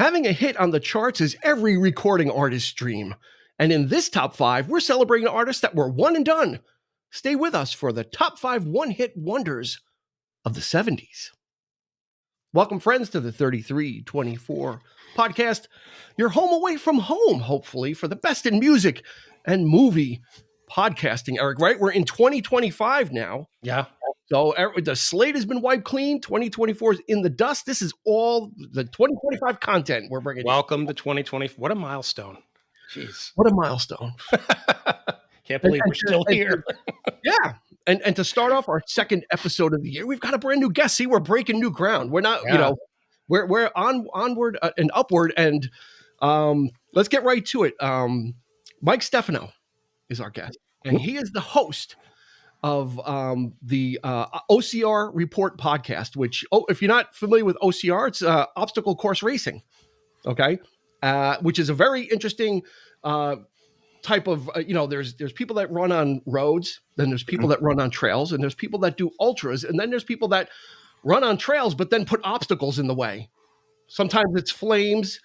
Having a hit on the charts is every recording artist's dream. And in this top 5, we're celebrating artists that were one and done. Stay with us for the top 5 one-hit wonders of the 70s. Welcome, friends, to the 3324 podcast. Your home away from home, hopefully, for the best in music and movie podcasting, Eric, right? We're in 2025 now. Yeah. So the slate has been wiped clean. 2024 is in the dust. This is all the 2025 content we're bringing. Welcome to 2020. What a milestone. Jeez. What a milestone. Can't believe we're still here. Yeah. And to start off our second episode of the year, we've got a brand new guest. See, we're breaking new ground. We're not, we're onward and upward. And let's get right to it. Mike Stefano is our guest, and he is the host of the OCR Report podcast, which, if you're not familiar with OCR, it's obstacle course racing, okay? Which is a very interesting type of, there's people that run on roads, then there's people that run on trails, and there's people that do ultras, and then there's people that run on trails but then put obstacles in the way. Sometimes it's flames.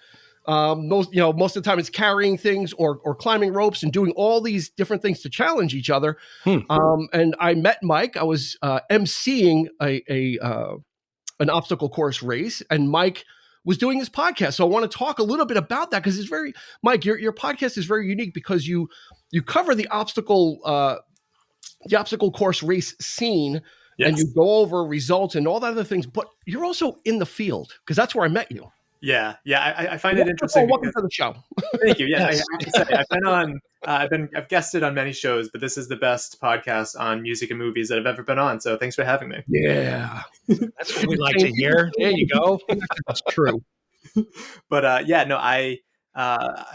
Most of the time it's carrying things or climbing ropes and doing all these different things to challenge each other. And I met Mike. I was emceeing an obstacle course race, and Mike was doing his podcast. So I want to talk a little bit about that, because Mike, your podcast is very unique because you cover the obstacle course race scene. Yes. And you go over results and all the other things, but you're also in the field, because that's where I met you. Yeah. I find it interesting. Welcome to the show. Thank you. Yeah, I have to say, I've guested on many shows, but this is the best podcast on music and movies that I've ever been on. So thanks for having me. Yeah, that's what we like to hear. There you go. That's true. But I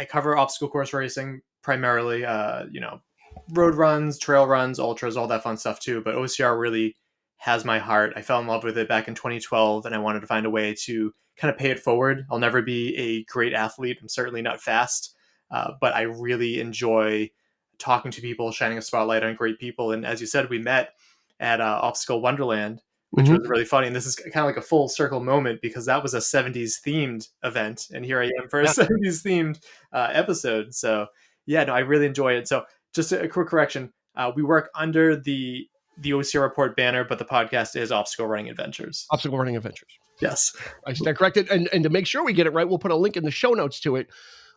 cover obstacle course racing primarily. Road runs, trail runs, ultras, all that fun stuff too. But OCR really has my heart. I fell in love with it back in 2012, and I wanted to find a way to kind of pay it forward. I'll never be a great athlete. I'm certainly not fast, but I really enjoy talking to people, shining a spotlight on great people. And as you said, we met at Obstacle Wonderland, which was really funny. And this is kind of like a full circle moment, because that was a 70s themed event. And here I am for a 70s themed episode. So I really enjoy it. So just a quick correction. We work under the OCR Report banner, but the podcast is Obstacle Running Adventures. Obstacle Running Adventures. Yes. I stand corrected. And to make sure we get it right, we'll put a link in the show notes to it.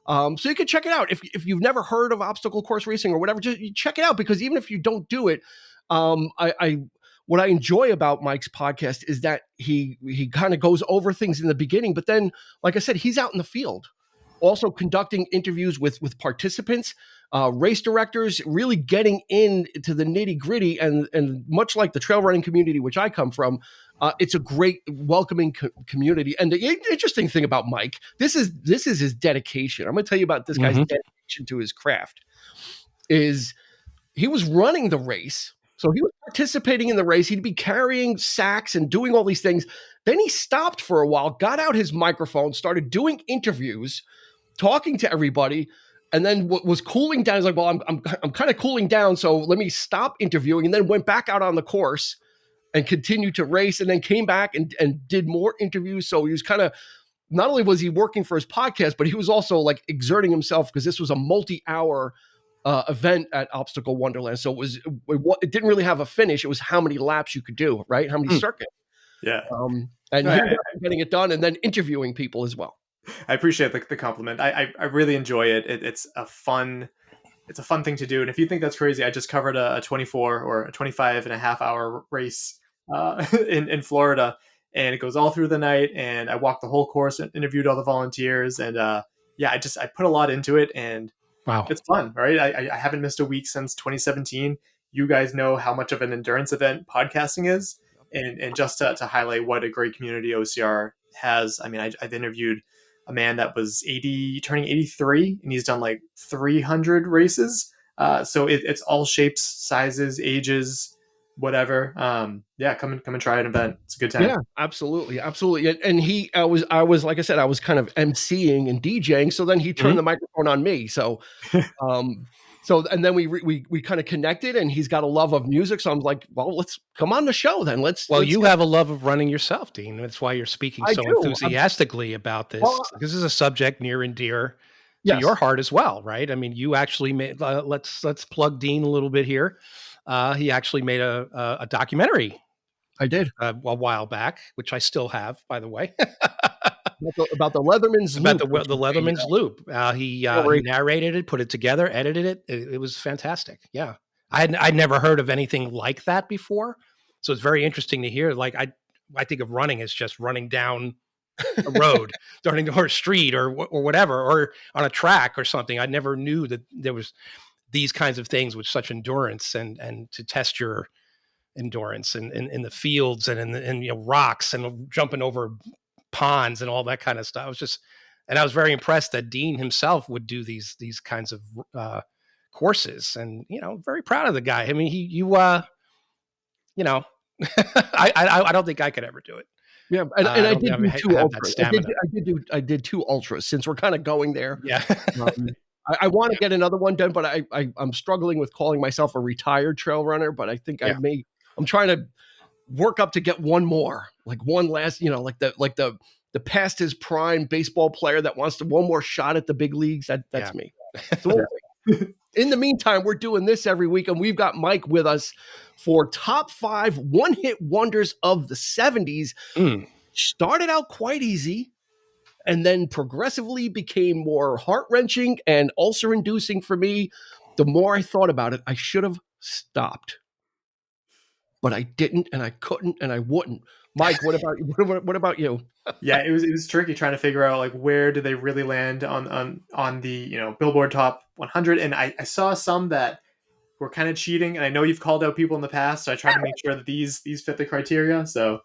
So you can check it out. If you've never heard of obstacle course racing or whatever, just check it out, because even if you don't do it, what I enjoy about Mike's podcast is that he kind of goes over things in the beginning, but then, like I said, he's out in the field, also conducting interviews with participants, race directors, really getting into the nitty gritty. And much like the trail running community, which I come from, it's a great welcoming community. And the interesting thing about Mike, this is his dedication. I'm going to tell you about this guy's dedication to his craft. Is he was running the race. So he was participating in the race. He'd be carrying sacks and doing all these things. Then he stopped for a while, got out his microphone, started doing interviews, talking to everybody, and then was cooling down. He's like, well, I'm kind of cooling down, so let me stop interviewing, and then went back out on the course and continued to race, and then came back and did more interviews. So he was kind of, not only was he working for his podcast, but he was also like exerting himself, because this was a multi-hour event at Obstacle Wonderland. So it didn't really have a finish. It was how many laps you could do, right? How many circuits. Yeah. And getting it done, and then interviewing people as well. I appreciate the compliment. I really enjoy it. It's a fun thing to do. And if you think that's crazy, I just covered a 24 or a 25 and a half hour race in Florida, and it goes all through the night. And I walked the whole course and interviewed all the volunteers. And I put a lot into it, and wow, it's fun, right? I haven't missed a week since 2017. You guys know how much of an endurance event podcasting is. And just to highlight what a great community OCR has. I mean, I've interviewed a man that was 80, turning 83, and he's done like 300 races. So it's all shapes, sizes, ages, whatever. Come and try an event. It's a good time. Yeah, absolutely. And I was like I said, I was kind of emceeing and DJing. So then he turned the microphone on me. So So, and then we kind of connected, and he's got a love of music. So I'm like, well, let's come on the show then. Let's have a love of running yourself, Dean. That's why you're speaking I so do. enthusiastically about this. Well, This is a subject near and dear to yes, your heart as well, right? I mean, you actually made. Let's plug Dean a little bit here. He actually made a documentary. I did. A while back, which I still have, by the way. about the Leatherman's About Loop. the Leatherman's Loop. He narrated it, put it together, edited it. It was fantastic. Yeah. I'd never heard of anything like that before. So it's very interesting to hear. Like I think of running as just running down a road, starting to a street or whatever, or on a track or something. I never knew that there was these kinds of things with such endurance and to test your endurance in the fields and in rocks and jumping over ponds and all that kind of stuff. I was very impressed that Dean himself would do these kinds of courses, and very proud of the guy. I mean, I don't think I could ever do it. Yeah, and I did do 2 ultras. I did 2 ultras since we're kind of going there. Yeah. I want to get another one done, but I'm struggling with calling myself a retired trail runner. But I think I'm trying to work up to get one more, like one last, like the past his prime baseball player that wants one more shot at the big leagues. That's me. So in the meantime, we're doing this every week, and we've got Mike with us for top 5 one-hit wonders of the 70s. Started out quite easy, and then progressively became more heart-wrenching and ulcer-inducing for me. The more I thought about it, I should have stopped. But I didn't, and I couldn't, and I wouldn't. Mike, what about you? What about you? Yeah, it was tricky trying to figure out like where do they really land on the Billboard Top 100, and I saw some that were kind of cheating, and I know you've called out people in the past, so I tried to make sure that these fit the criteria. So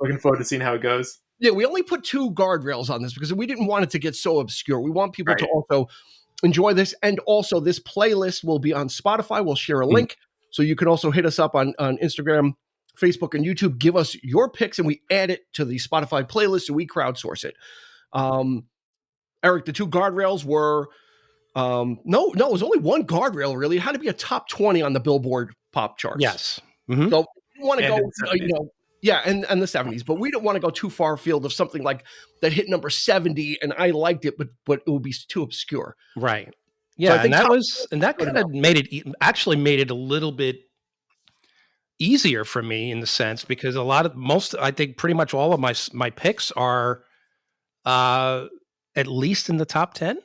looking forward to seeing how it goes. Yeah, we only put 2 guardrails on this because we didn't want it to get so obscure. We want people to also enjoy this, and also this playlist will be on Spotify. We'll share a link. So you can also hit us up on Instagram, Facebook, and YouTube. Give us your picks, and we add it to the Spotify playlist, so we crowdsource it. Eric, the 2 guardrails were no, it was only one guardrail, really. It had to be a top 20 on the Billboard pop charts. Yes. So we didn't want to go, and the 70s, but we don't want to go too far afield of something like that hit number 70, and I liked it, but it would be too obscure. Right. Yeah, so that kind of made it a little bit easier for me in the sense because I think pretty much all of my picks are at least in the top 10.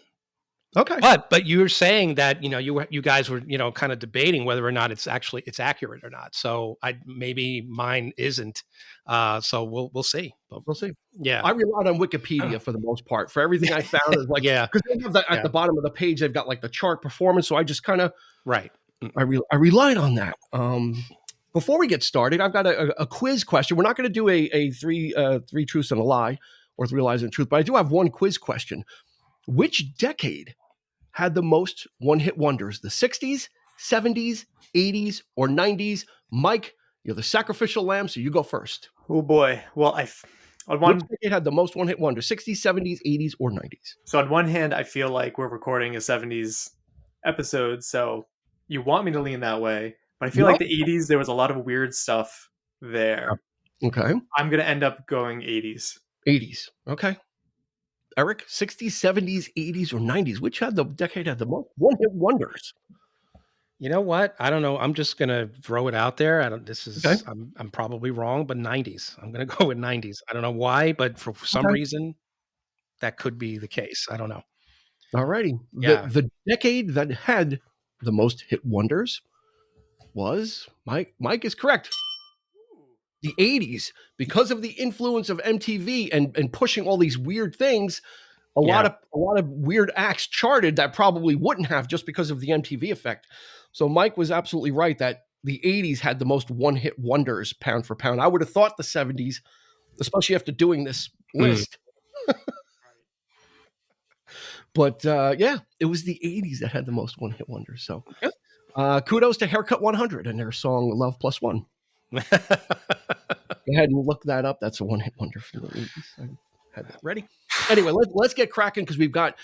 Okay. But you're saying that you guys were kind of debating whether or not it's accurate or not. So maybe mine isn't. So we'll see. We'll see. Yeah, I relied on Wikipedia for the most part. For everything I found is like because they have that at the bottom of the page. They've got like the chart performance. So I just kind of I relied on that. Before we get started, I've got a quiz question. We're not going to do a three truths and a lie or 3 lies and truth, but I do have one quiz question. Which decade had the most one-hit wonders? The 60s, 70s, 80s, or 90s? Mike, you're the sacrificial lamb, so you go first. Oh boy. Well, which decade had the most one-hit wonders? 60s, 70s, 80s, or 90s? So on one hand, I feel like we're recording a 70s episode, so you want me to lean that way. But I feel like the 80s, there was a lot of weird stuff there. Okay. I'm going to end up going 80s. 80s. Okay. Eric, 60s, 70s, 80s, or 90s? Which decade had the most one-hit wonders? You know what? I don't know. I'm just gonna throw it out there. I'm probably wrong, but 90s. I'm gonna go with 90s. I don't know why, but for some reason, that could be the case. I don't know. All righty. Yeah. The decade that had the most hit wonders was Mike is correct. The 80s, because of the influence of MTV and pushing all these weird things, a lot of weird acts charted that probably wouldn't have just because of the MTV effect. So Mike was absolutely right that the 80s had the most one-hit wonders pound for pound. I would have thought the 70s, especially after doing this list. But it was the 80s that had the most one-hit wonders. So kudos to Haircut 100 and their song Love Plus One. Go ahead and look that up. That's a one-hit wonder from the 80s. I had that ready. Anyway, let's get cracking because we've got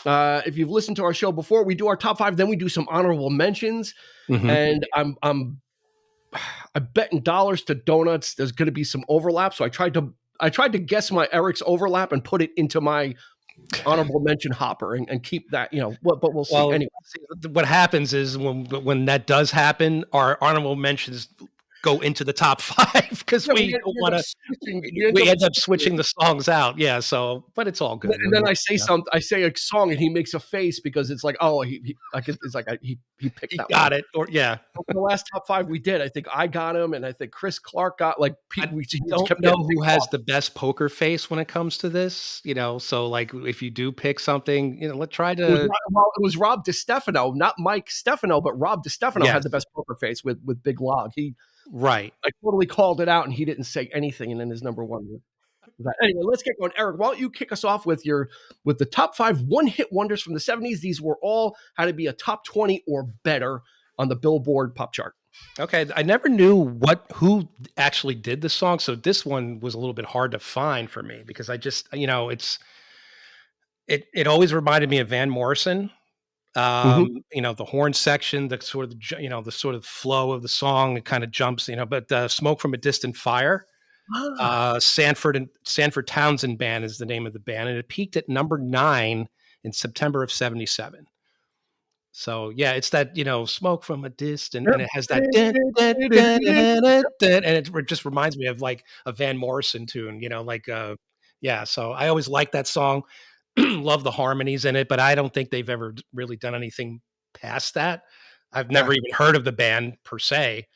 If you've listened to our show before, we do our top 5, then we do some honorable mentions. And I'm betting dollars to donuts there's going to be some overlap. So I tried to guess my Eric's overlap and put it into my honorable mention hopper and keep that, but we'll see. Anyway, what happens is when that does happen, our honorable mentions go into the top 5 because we end up switching the songs out. Yeah. So, but it's all good. And then I say I say a song and he makes a face because it's like, oh, he picked that got one. it. Or yeah. The last top 5 we did, I think I got him, and I think Chris Clark got we don't know who has the best poker face when it comes to this, so like if you do pick something, let's try to. It was Rob DiStefano, not Mike Stefano, but Rob DiStefano had the best poker face with Big Log. Right. I totally called it out and he didn't say anything, and then his number 1 was that. Anyway, let's get going. Eric, why don't you kick us off with the top 5 one-hit wonders from the 70s? These were all had to be a top 20 or better on the Billboard pop chart. Okay, I never knew who actually did the song, so this one was a little bit hard to find for me because I just, it always reminded me of Van Morrison. The horn section, the sort of flow of the song, it kind of jumps, but Smoke from a Distant Fire, Sanford Townsend Band is the name of the band, and it peaked at number 9 in September of 1977. So yeah, it's that, Smoke from a Distant, and it has that, and it just reminds me of like a Van Morrison tune, so I always like that song. Love the harmonies in it, but I don't think they've ever really done anything past that. I've never even heard of the band per se.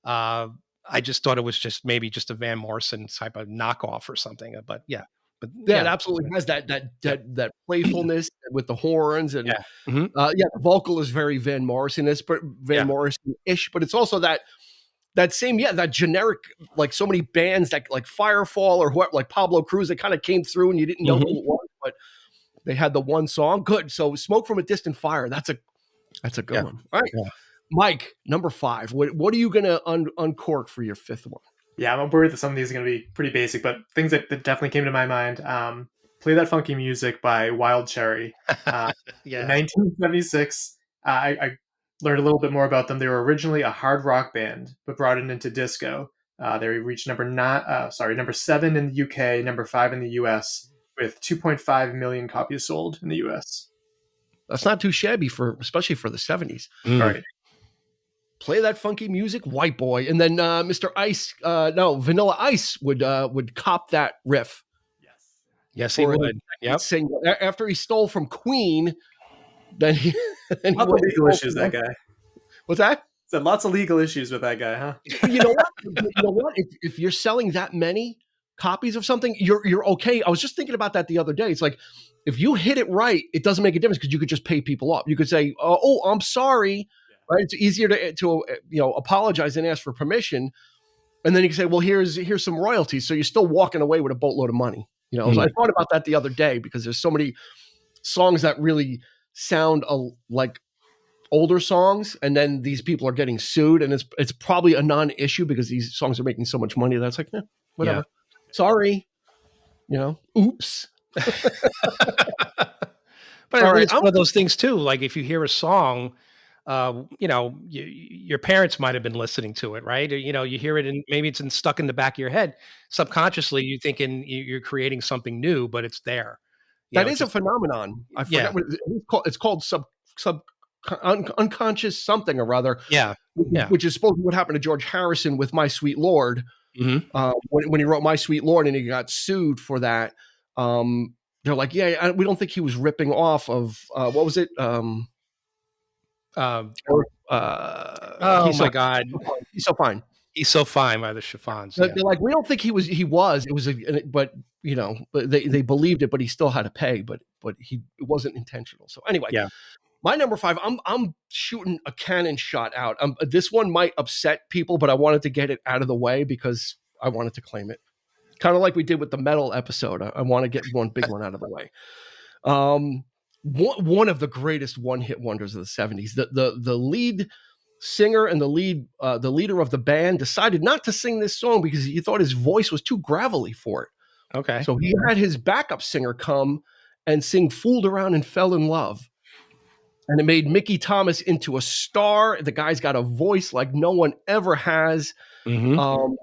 I just thought it was maybe just a Van Morrison type of knockoff or something. But yeah, it absolutely has that playfulness with the horns and the vocal is very Van Morrison-ish, but Van Morrison-ish, but it's also that same that generic, like so many bands that like Firefall or what, like Pablo Cruz, that kind of came through and you didn't know who it was, but they had the one song. Good. So Smoke from a Distant Fire. That's a good one. All right. Yeah. Mike, number 5. What are you going to uncork for your 5th one? Yeah, I'm worried that some of these are going to be pretty basic, but things that definitely came to my mind. Play That Funky Music by Wild Cherry. In 1976, I learned a little bit more about them. They were originally a hard rock band, but brought it into disco. They reached number 7 in the UK, number 5 in the US, with 2.5 million copies sold in the US. That's not too shabby especially for the 70s. Right. Play That Funky Music, White Boy. And then Mr. Ice, Vanilla Ice would cop that riff. Yes, he would. Yep. After he stole from Queen, then he lots of legal issues, that guy. What's that? Said lots of legal issues with that guy, huh? You know what? If you're selling that many copies of something, you're okay. I was just thinking about that the other day. It's like if you hit it right, it doesn't make a difference because you could just pay people off. You could say, "Oh, I'm sorry." Right? It's easier to apologize and ask for permission, and then you can say, "Well, here's some royalties." So you're still walking away with a boatload of money. So I thought about that the other day because there's so many songs that really sound like older songs, and then these people are getting sued, and it's probably a non-issue because these songs are making so much money that's like, whatever. Yeah. Sorry, oops. But it's one of those things too. Like if you hear a song, your parents might have been listening to it, right? Or, you hear it and maybe it's stuck in the back of your head. Subconsciously, you're thinking you're creating something new, but it's there. That is a phenomenon. I forget what it's called. It's called unconscious something or rather. Yeah. Which is supposed to what happened to George Harrison with My Sweet Lord. When he wrote My Sweet Lord and he got sued for that. They're like, we don't think he was ripping off of what was it? Oh my God, He's So Fine. He's So Fine by the Chiffons. They're like, we don't think he was. It was but they believed it, but he still had to pay. But it wasn't intentional. So anyway, my number 5. I'm shooting a cannon shot out. This one might upset people, but I wanted to get it out of the way because I wanted to claim it. Kind of like we did with the metal episode. I want to get one big one out of the way. One of the greatest one-hit wonders of the 70s. The lead singer and the leader of the band decided not to sing this song because he thought his voice was too gravelly for it. Okay. So he had his backup singer come and sing "Fooled Around and Fell in Love." And it made Mickey Thomas into a star. The guy's got a voice like no one ever has. Mm-hmm.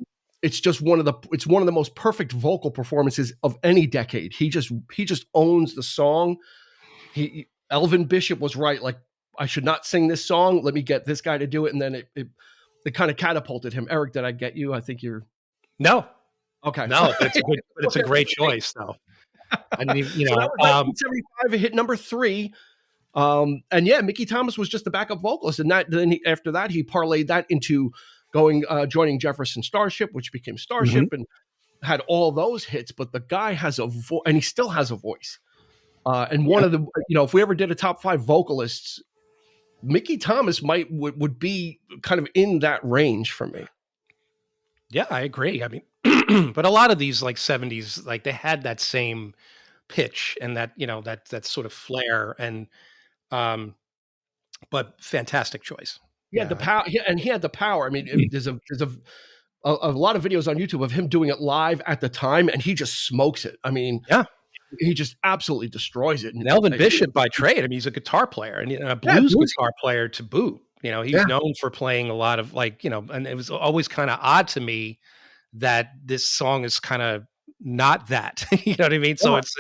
It's just one of the most perfect vocal performances of any decade. He just owns the song. Elvin Bishop was right. Like, I should not sing this song. Let me get this guy to do it. And then it kind of catapulted him. Eric, did I get you? I think you're No. okay. No, it's a great choice though. I mean, So that was 1975. It hit number 3. And yeah, Mickey Thomas was just the backup vocalist, and after that he parlayed that into joining Jefferson Starship, which became Starship, and had all those hits. But the guy has a voice, and he still has a voice. And one of the, if we ever did a top 5 vocalists, Mickey Thomas would be kind of in that range for me. Yeah, I agree. I mean, but a lot of these like 70s, like they had that same pitch and that, that sort of flair and, but fantastic choice. He had the power, and he had the power. I mean, there's a lot of videos on YouTube of him doing it live at the time, and he just smokes it. I mean, he just absolutely destroys it. And Elvin Bishop by trade, I mean, he's a guitar player and a blues guitar player to boot. He's known for playing a lot of and it was always kind of odd to me that this song is kind of not that. You know what I mean? So it's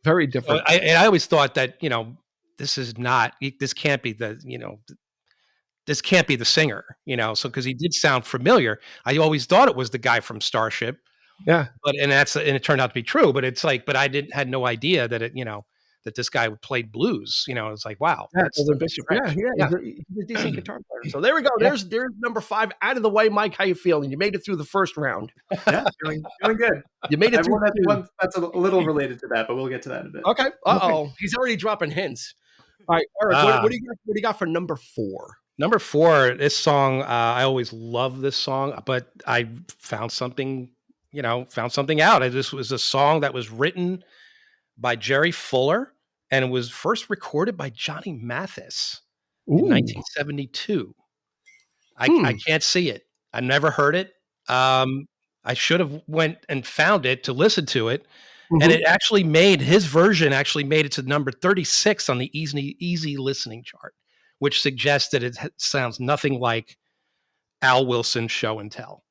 very different. I always thought that, this can't be this can't be the singer, so because he did sound familiar. I always thought it was the guy from Starship. Yeah. And it turned out to be true, but it's like, but I had no idea that that this guy played blues. It's like, wow. That's Bishop. Yeah. He's a decent guitar player. So there we go. There's number 5 out of the way. Mike, how you feeling? You made it through the first round. Yeah, feeling good. You made it through one that's a little related to that, but we'll get to that in a bit. Okay. Uh-oh. He's already dropping hints. All right, Eric, what do you got for number 4? Number 4, this song, I always love this song, but I found something out. This was a song that was written by Jerry Fuller, and it was first recorded by Johnny Mathis in 1972. I can't see it. I never heard it. I should have went and found it to listen to it. And it actually his version made it to number 36 on the easy listening chart, which suggests that it sounds nothing like Al Wilson's Show and Tell.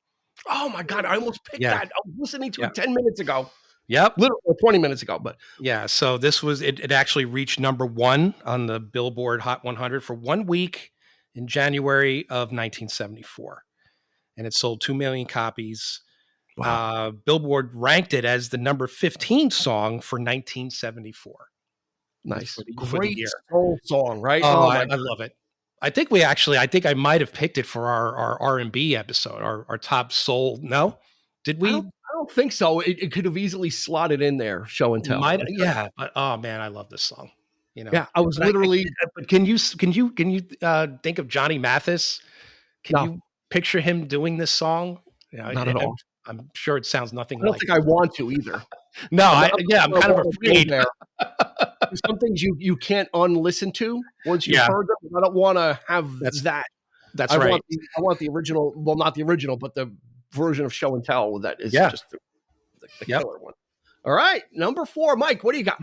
Oh my God, I almost picked that. I was listening to it 10 minutes ago. Yep. Literally 20 minutes ago, but yeah. So this was, it actually reached number 1 on the Billboard Hot 100 for 1 week in January of 1974. And it sold 2 million copies. Wow. Billboard ranked it as the number 15 song for 1974. Nice. Great soul song, right? Oh, I love it. I think I might have picked it for our R&B episode, our top soul. No? Did we? I don't think so. It could have easily slotted in there, Show and Tell. But oh man, I love this song. Yeah, I was literally. But can you think of Johnny Mathis? Can you picture him doing this song? Not at all. I'm sure it sounds nothing. I don't think I want to either. No, I'm kind of afraid. There's some things you can't unlisten to once you've heard them. I don't want to have that. That's right. I want the original. Well, not the original, but the version of Show and Tell that is just the killer one. All right, number 4, Mike. What do you got?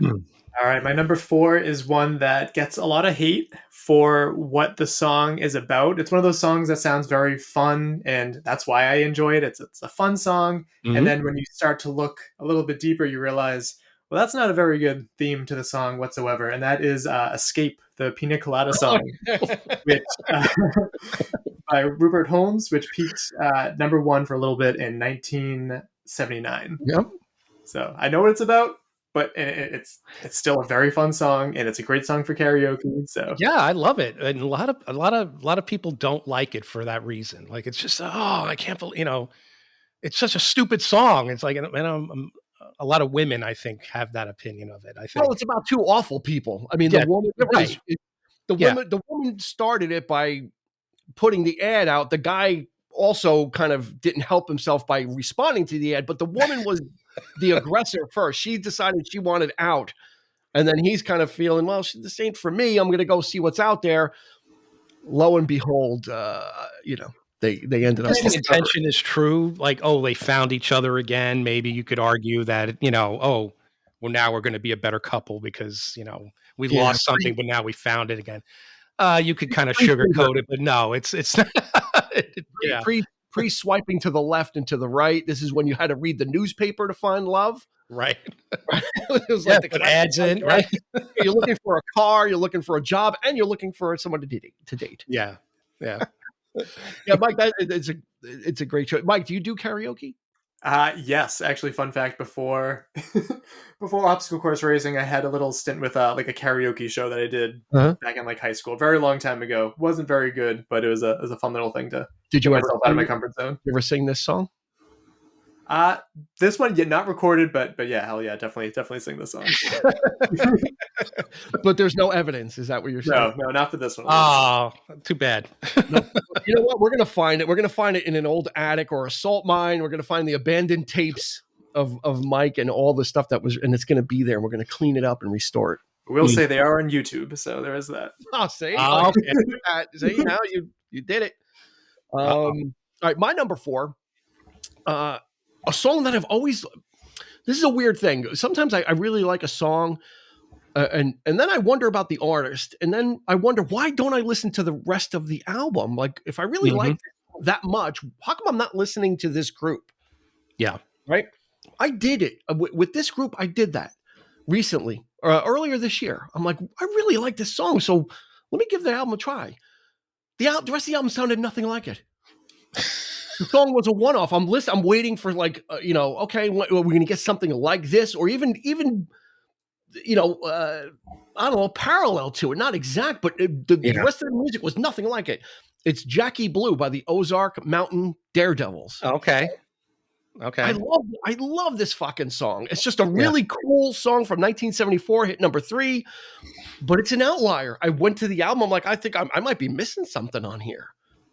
All right, my number 4 is one that gets a lot of hate for what the song is about. It's one of those songs that sounds very fun, and that's why I enjoy it. It's a fun song, and then when you start to look a little bit deeper, you realize, well, that's not a very good theme to the song whatsoever, and that is Escape, the Pina Colada song, which by Rupert Holmes, which peaked number 1 for a little bit in 1979. Yep. So I know what it's about, but it's still a very fun song, and it's a great song for karaoke. So yeah, I love it, and a lot of people don't like it for that reason. Like it's just I can't believe it's such a stupid song. It's like, and a lot of women, I think, have that opinion of it. I think. Well, it's about 2 awful people. I mean, the woman, the woman started it by putting the ad out. The guy also kind of didn't help himself by responding to the ad, but the woman was the aggressor first. She decided she wanted out, and then he's kind of feeling, well, this ain't for me. I'm going to go see what's out there. Lo and behold, they ended up. The intention is true. Like, they found each other again. Maybe you could argue that, well, now we're going to be a better couple because, you know, we lost something, but now we found it again. You could kind of sugarcoat it, but no, it's yeah. Pre-swiping to the left and to the right. This is when you had to read the newspaper to find love. Right. It was Yeah, like the put ads in, right? You're looking for a car, you're looking for a job, and you're looking for someone to date. Yeah. Yeah. Yeah, Mike, it's a great show. Mike, do you do karaoke? Yes, actually, fun fact, before before obstacle course racing, I had a little stint with like a karaoke show that I did back in like high school, a very long time ago. Wasn't very good, but it was a fun little thing to get myself out of my comfort zone. You ever sing this song? This one yet not recorded, but yeah, hell yeah, definitely sing this song. But there's no evidence. Is that what you're saying? No, not for this one. Oh, too bad. No. You know what? We're gonna find it. We're gonna find it in an old attic or a salt mine. We're gonna find the abandoned tapes of Mike and all the stuff that was, and it's gonna be there. And we're gonna clean it up and restore it. We'll say they are on YouTube, so there is that. Oh, see, okay. See, now you did it. All right, my number 4. A song that I've always. This is a weird thing. Sometimes I really like a song, and then I wonder about the artist, and then I wonder why don't I listen to the rest of the album? Like, if I really like it that much, how come I'm not listening to this group? Yeah, right. I did it with this group. I did that recently, earlier this year. I'm like, I really like this song, so let me give the album a try. The rest of the album sounded nothing like it. The song was a one-off. I'm waiting for like, okay, we're going to get something like this, or even, I don't know, parallel to it. Not exact, but the rest of the music was nothing like it. It's Jackie Blue by the Ozark Mountain Daredevils. Okay. I love this fucking song. It's just a really cool song from 1974, hit number 3, but it's an outlier. I went to the album. I'm like, I think I might be missing something on here.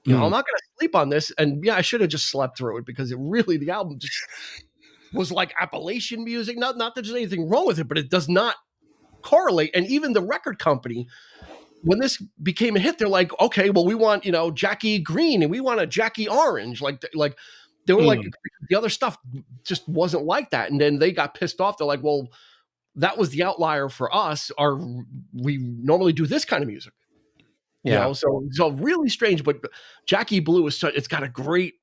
You know, I'm not going to sleep on this. And I should have just slept through it because the album just was like Appalachian music. Not that there's anything wrong with it, but it does not correlate. And even the record company, when this became a hit, they're like, okay, well, we want, Jackie Green and we want a Jackie Orange. Like they were like, the other stuff just wasn't like that. And then they got pissed off. They're like, well, that was the outlier for us. We normally do this kind of music. Yeah. So really strange, but Jackie Blue it's got a great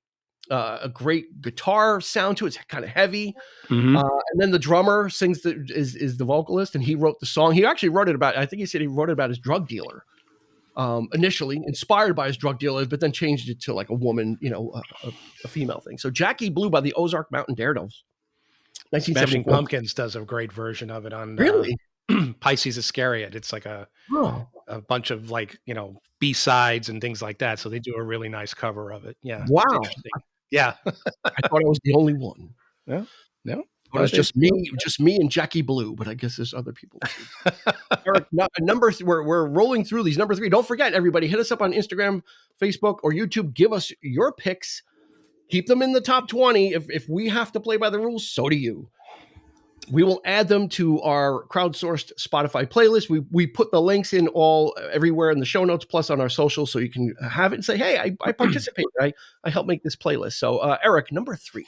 guitar sound to it. It's kind of heavy. And then the drummer sings is the vocalist, and he wrote the song. He actually wrote it about, I think he said he wrote it about his drug dealer. Initially inspired by his drug dealer, but then changed it to like a woman, a female thing. So Jackie Blue by the Ozark Mountain Daredevils. Smashing Pumpkins does a great version of it on really? Pisces Iscariot. It's like a bunch of like, B-sides and things like that. So they do a really nice cover of it. Yeah. Wow. Yeah. I thought I was the only one. No. It was just me and Jackie Blue, but I guess there's other people. Eric, we're rolling through these. Number 3. Don't forget, everybody, hit us up on Instagram, Facebook, or YouTube. Give us your picks. Keep them in the top 20. If we have to play by the rules, so do you. We will add them to our crowdsourced Spotify playlist. We put the links in everywhere in the show notes, plus on our socials, so you can have it and say, hey, I participated. I helped make this playlist. So, Eric, number 3.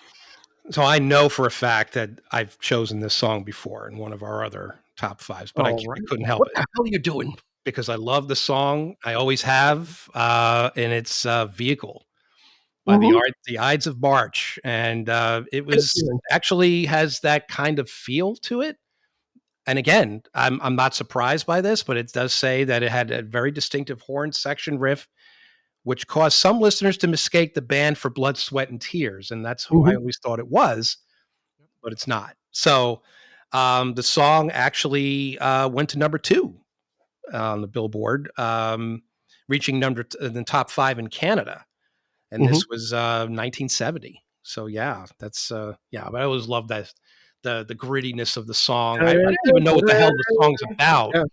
So I know for a fact that I've chosen this song before in one of our other top 5s, but I couldn't help it. What the hell are you doing? Because I love the song. I always have, and it's Vehicle by the Ides of March. And it was actually has that kind of feel to it. And again, I'm not surprised by this, but it does say that it had a very distinctive horn section riff, which caused some listeners to mistake the band for Blood, Sweat, and Tears. And that's who I always thought it was, but it's not. So the song actually went to number 2 on the Billboard, reaching the top 5 in Canada. And this was 1970. So yeah, that's but I always loved that the grittiness of the song. I don't even know what the hell the song's about. Yeah.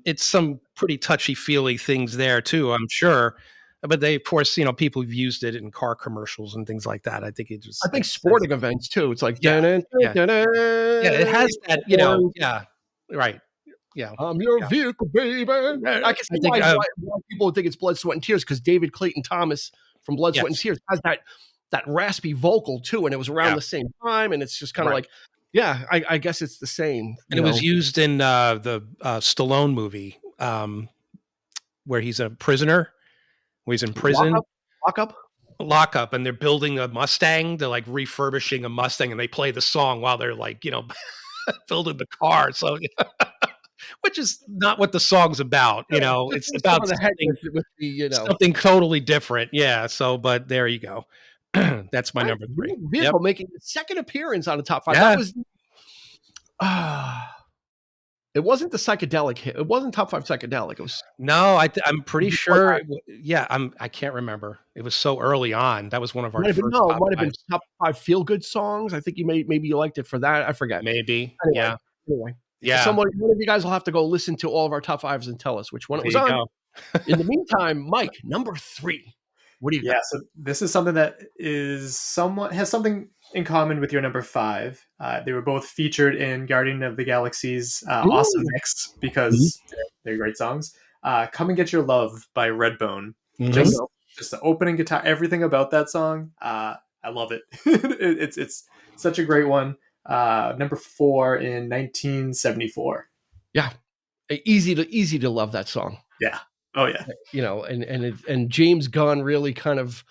It's some pretty touchy-feely things there too, I'm sure. But they, of course, people have used it in car commercials and things like that. I think sporting events too. It's like it has that, right. Yeah, I'm your vehicle, baby. I can see why people think it's Blood, Sweat, and Tears, because David Clayton Thomas from Blood, Sweat, and Tears has that raspy vocal too, and it was around the same time, and it's just kind of like Yeah, I guess it's the same. And it was used in the Stallone movie where he's a prisoner, where he's in prison. Lockup, and they're building a Mustang. They're like refurbishing a Mustang, and they play the song while they're like, building the car. So, which is not what the song's about. It's about something totally different. Yeah. So, but there you go. That's my number 3. Vehicle making the second appearance on the top 5. Yeah. That was. It wasn't the psychedelic hit. It wasn't top 5 psychedelic. It was I'm pretty sure. I can't remember. It was so early on. That was one of our first. It might have been top 5 feel good songs. I think maybe you liked it for that. I forget. Maybe. Anyway. Yeah. One of you guys will have to go listen to all of our top 5s and tell us which one it was on. In the meantime, Mike, number 3. What do you got? Yeah, so this is something that has something in common with your number 5. They were both featured in Guardian of the Galaxy's Awesome Mix because they're great songs. Come and Get Your Love by Redbone. Just the opening guitar, everything about that song. I love it. It's such a great one. Number 4 in 1974. Yeah, easy to love that song. Yeah. Oh yeah. And James Gunn really kind of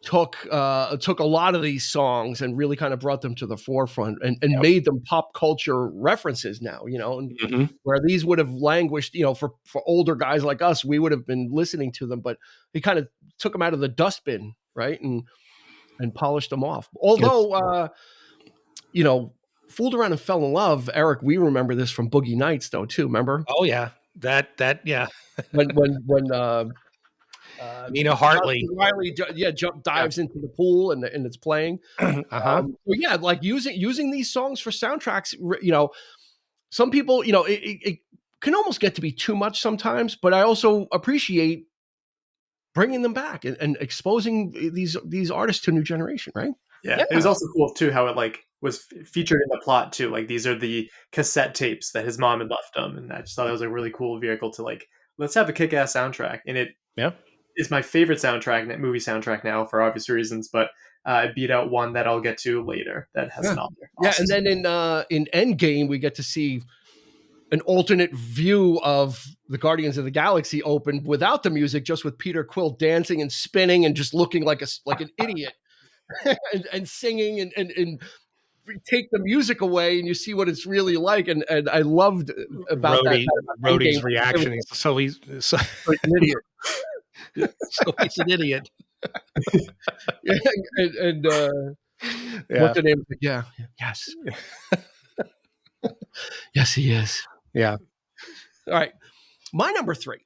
took a lot of these songs and really kind of brought them to the forefront and made them pop culture references now, where these would have languished, for older guys like us, we would have been listening to them, but he kind of took them out of the dustbin, right? And polished them off. Although, Fooled Around and Fell in Love, Eric, we remember this from Boogie Nights though, too. Remember? Oh yeah. That yeah. when Nina Hartley dives into the pool and it's playing. Like using these songs for soundtracks. Some people, it can almost get to be too much sometimes, but I also appreciate bringing them back and exposing these artists to a new generation, right? Yeah. It was also cool too how it was featured in the plot too. Like these are the cassette tapes that his mom had left him, and I just thought it was a really cool vehicle to let's have a kick-ass soundtrack. And it is my favorite movie soundtrack now for obvious reasons, but it beat out one that I'll get to later that has an author. Awesome. Yeah, and then in Endgame we get to see an alternate view of the Guardians of the Galaxy open without the music, just with Peter Quill dancing and spinning and just looking like an idiot and singing and take the music away and you see what it's really like. And I loved about Rhodey's reaction. So he's an idiot. So he's an idiot. What's the name? Yeah. Yes. Yes, he is. Yeah. All right. My number 3.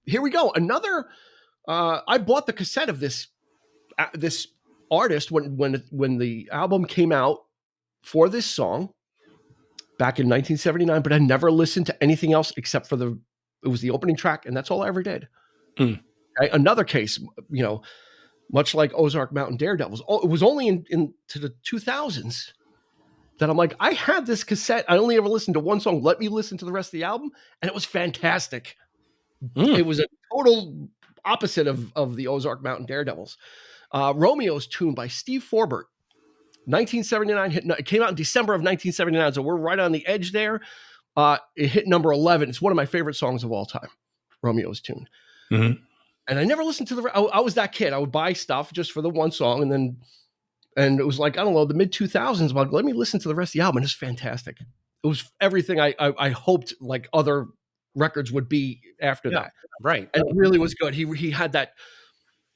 Here we go. Another. I bought the cassette of this artist when the album came out for this song back in 1979, but I never listened to anything else except for it was the opening track, and that's all I ever did. Okay? Another case, much like Ozark Mountain Daredevils, it was only into the 2000s that I'm like, I had this cassette. I only ever listened to one song. Let me listen to the rest of the album, and it was fantastic. It was a total opposite of the Ozark Mountain Daredevils. Romeo's Tune by Steve Forbert, 1979 it came out in December of 1979, so we're right on the edge there. It hit number 11. It's one of my favorite songs of all time, Romeo's Tune. And I never listened to I was that kid. I would buy stuff just for the one song, and it was like, I don't know, the mid 2000s. Like, let me listen to the rest of the album. It's fantastic. It was everything I hoped like other records would be after that. Right. And it really was good. He had that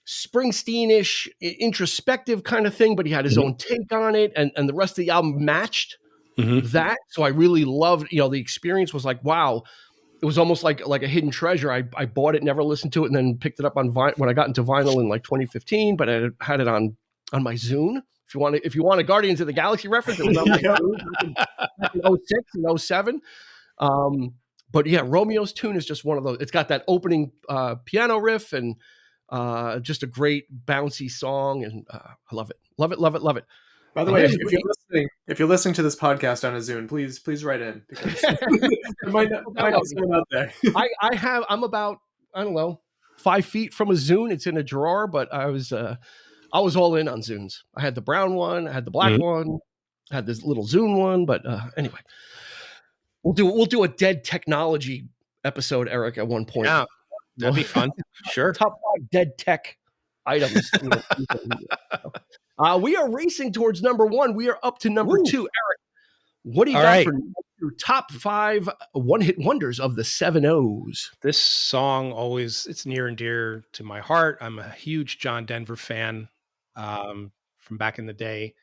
Springsteen-ish introspective kind of thing, but he had his own take on it, and the rest of the album matched that. So I really loved, the experience was like, wow. It was almost like a hidden treasure. I bought it, never listened to it, and then picked it up on vinyl when I got into vinyl in like 2015, but I had it on my Zune. If you want a Guardians of the Galaxy reference, it was on my Zune back in 06 and 07. But yeah, Romeo's Tune is just one of those. It's got that opening piano riff and just a great bouncy song, and I love it. Love it, love it, love it. By the way, if you're listening to this podcast on a Zune, please write in, because there might be someone out there. I'm about, I don't know, 5 feet from a Zune. It's in a drawer, but I was all in on Zunes. I had the brown one, I had the black one. had this little Zune one, but anyway, we'll do a dead technology episode, Eric, at one point. Yeah, that'd be fun. Sure. Top 5 dead tech items. We are racing towards number 1. We are up to number 2. Eric, what do you got for your top 5 one-hit wonders of the 70's? This song it's near and dear to my heart. I'm a huge John Denver fan from back in the day.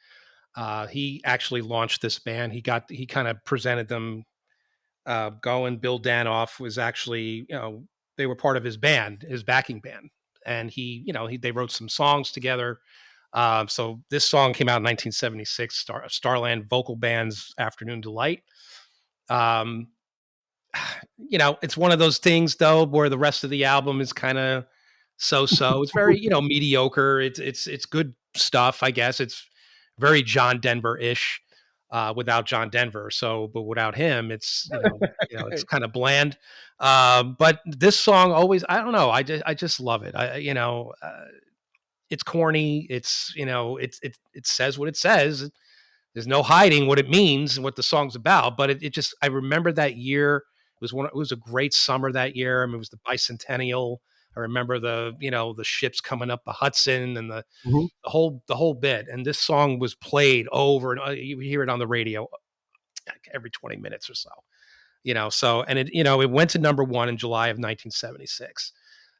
He actually launched this band. He kind of presented them going. Bill Danoff was actually, they were part of his band, his backing band. And they wrote some songs together. So this song came out in 1976, Starland Vocal Band's Afternoon Delight. It's one of those things though, where the rest of the album is kind of so-so. It's very, mediocre. It's good stuff, I guess. It's very John Denver-ish without John Denver. But without him, it's, it's kind of bland. But this song always, I don't know. I just love it. It's corny. It's, it says what it says. There's no hiding what it means and what the song's about, but I remember that year. It was a great summer that year. I mean, it was the bicentennial. I remember the ships coming up the Hudson and the whole bit. And this song was played over and you hear it on the radio every 20 minutes or so, and it went to number 1 in July of 1976.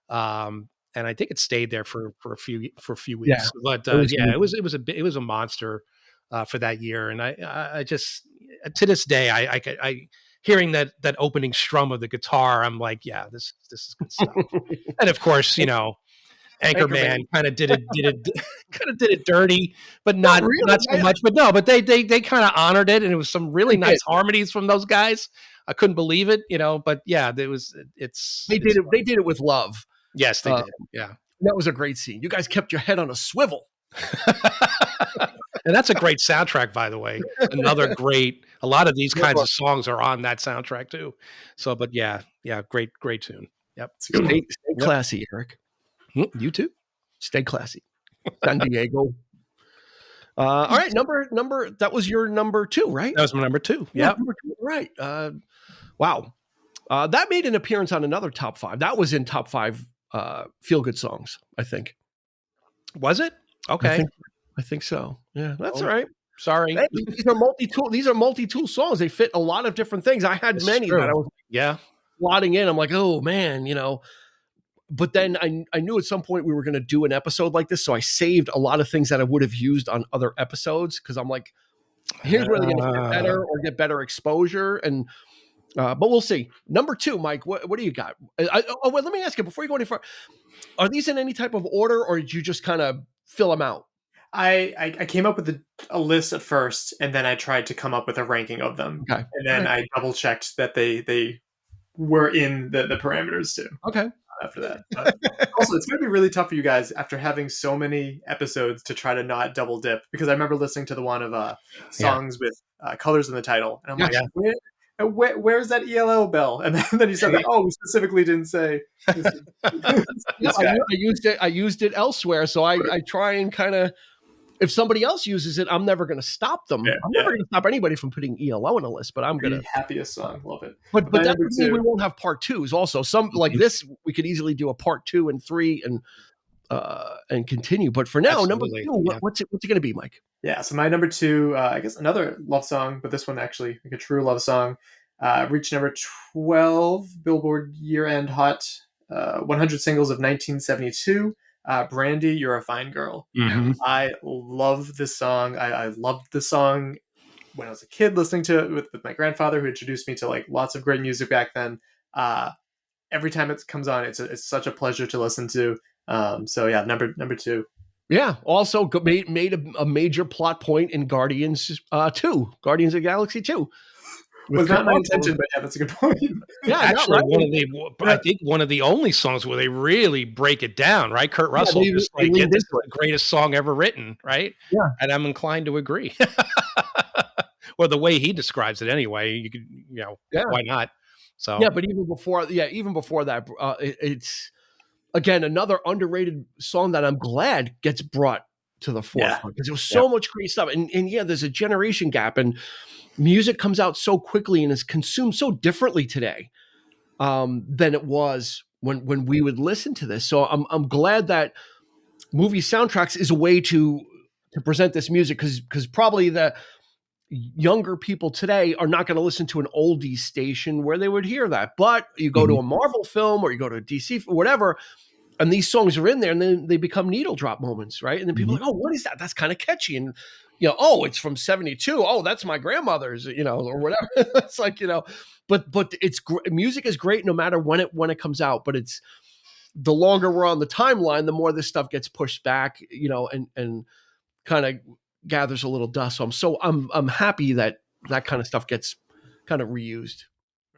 And I think it stayed there for a few weeks, but it was a monster for that year. And I just, to this day, I hearing that opening strum of the guitar, I'm like, yeah, this is good stuff. And of course, Anchorman kind of did it dirty, but not so much. But they kind of honored it, and it was some really nice harmonies from those guys. I couldn't believe it, But yeah, they did it with love. Yes, they did. Yeah, that was a great scene. You guys kept your head on a swivel. And that's a great soundtrack, by the way. Another great. A lot of these kinds of songs are on that soundtrack too. So, but yeah, great tune. Yep. Stay classy, Eric. You too. Stay classy. San Diego. All right, number. That was your number 2, right? That was my number 2. Yeah, number 2. Right. Wow. That made an appearance on another top 5. That was in top 5 feel good songs, I think. Was it? Okay. I think so. Yeah, that's all right. Sorry. Hey, these are multi-tool songs. They fit a lot of different things. I had many that I was slotting in. I'm like, oh man, But then I knew at some point we were going to do an episode like this, so I saved a lot of things that I would have used on other episodes because I'm like, here's where they're going to get better or get better exposure. And but we'll see. Number 2, Mike. What do you got? Well, let me ask you before you go any further. Are these in any type of order, or did you just kind of fill them out? I came up with a list at first, and then I tried to come up with a ranking of them. Okay. And then I double checked that they were in the parameters too. Okay. After that. Also, it's going to be really tough for you guys after having so many episodes to try to not double dip, because I remember listening to the one of songs with colors in the title. And I'm like, where's that ELO bell? And then you said, we specifically didn't say. I used it elsewhere. So I try and kind of, if somebody else uses it, I'm never going to stop them. I'm never going to stop anybody from putting ELO in a list, but I'm going to. Happiest song. Love it. But that doesn't mean we won't have part 2s also. Some like this, we could easily do a part 2 and 3 and continue. But for now, number 2, what's it going to be, Mike? Yeah. So my number 2, I guess another love song, but this one actually like a true love song, reached number 12, Billboard year-end Hot 100 singles of 1972. Brandy, You're a Fine Girl. Mm-hmm. I love this song. I loved this song when I was a kid, listening to it with my grandfather, who introduced me to like lots of great music back then. Every time it comes on, it's such a pleasure to listen to. So yeah, number 2. Yeah. Also made a major plot point in Guardians 2, Guardians of the Galaxy 2. Was not my intention, but yeah, that's a good point. Yeah, actually, I think one of the only songs where they really break it down, right? Kurt Russell just like, this is the greatest song ever written, right? Yeah, and I'm inclined to agree. Or the way he describes it, anyway. You could, why not? So yeah, but even before that, it's again another underrated song that I'm glad gets brought to the forefront because there was so much great stuff. And yeah, there's a generation gap, and music comes out so quickly and is consumed so differently today than it was when we would listen to this. So I'm glad that movie soundtracks is a way to present this music because probably the younger people today are not going to listen to an oldie station where they would hear that. But you go to a Marvel film or you go to a DC or whatever, and these songs are in there, and then they become needle drop moments, right? And then people are like, oh, what is that? That's kind of catchy. And, oh, it's from 72. Oh, that's my grandmother's, or whatever. It's like, but it's music is great no matter when it comes out. But it's the longer we're on the timeline, the more this stuff gets pushed back, and kind of gathers a little dust. So I'm happy that kind of stuff gets kind of reused.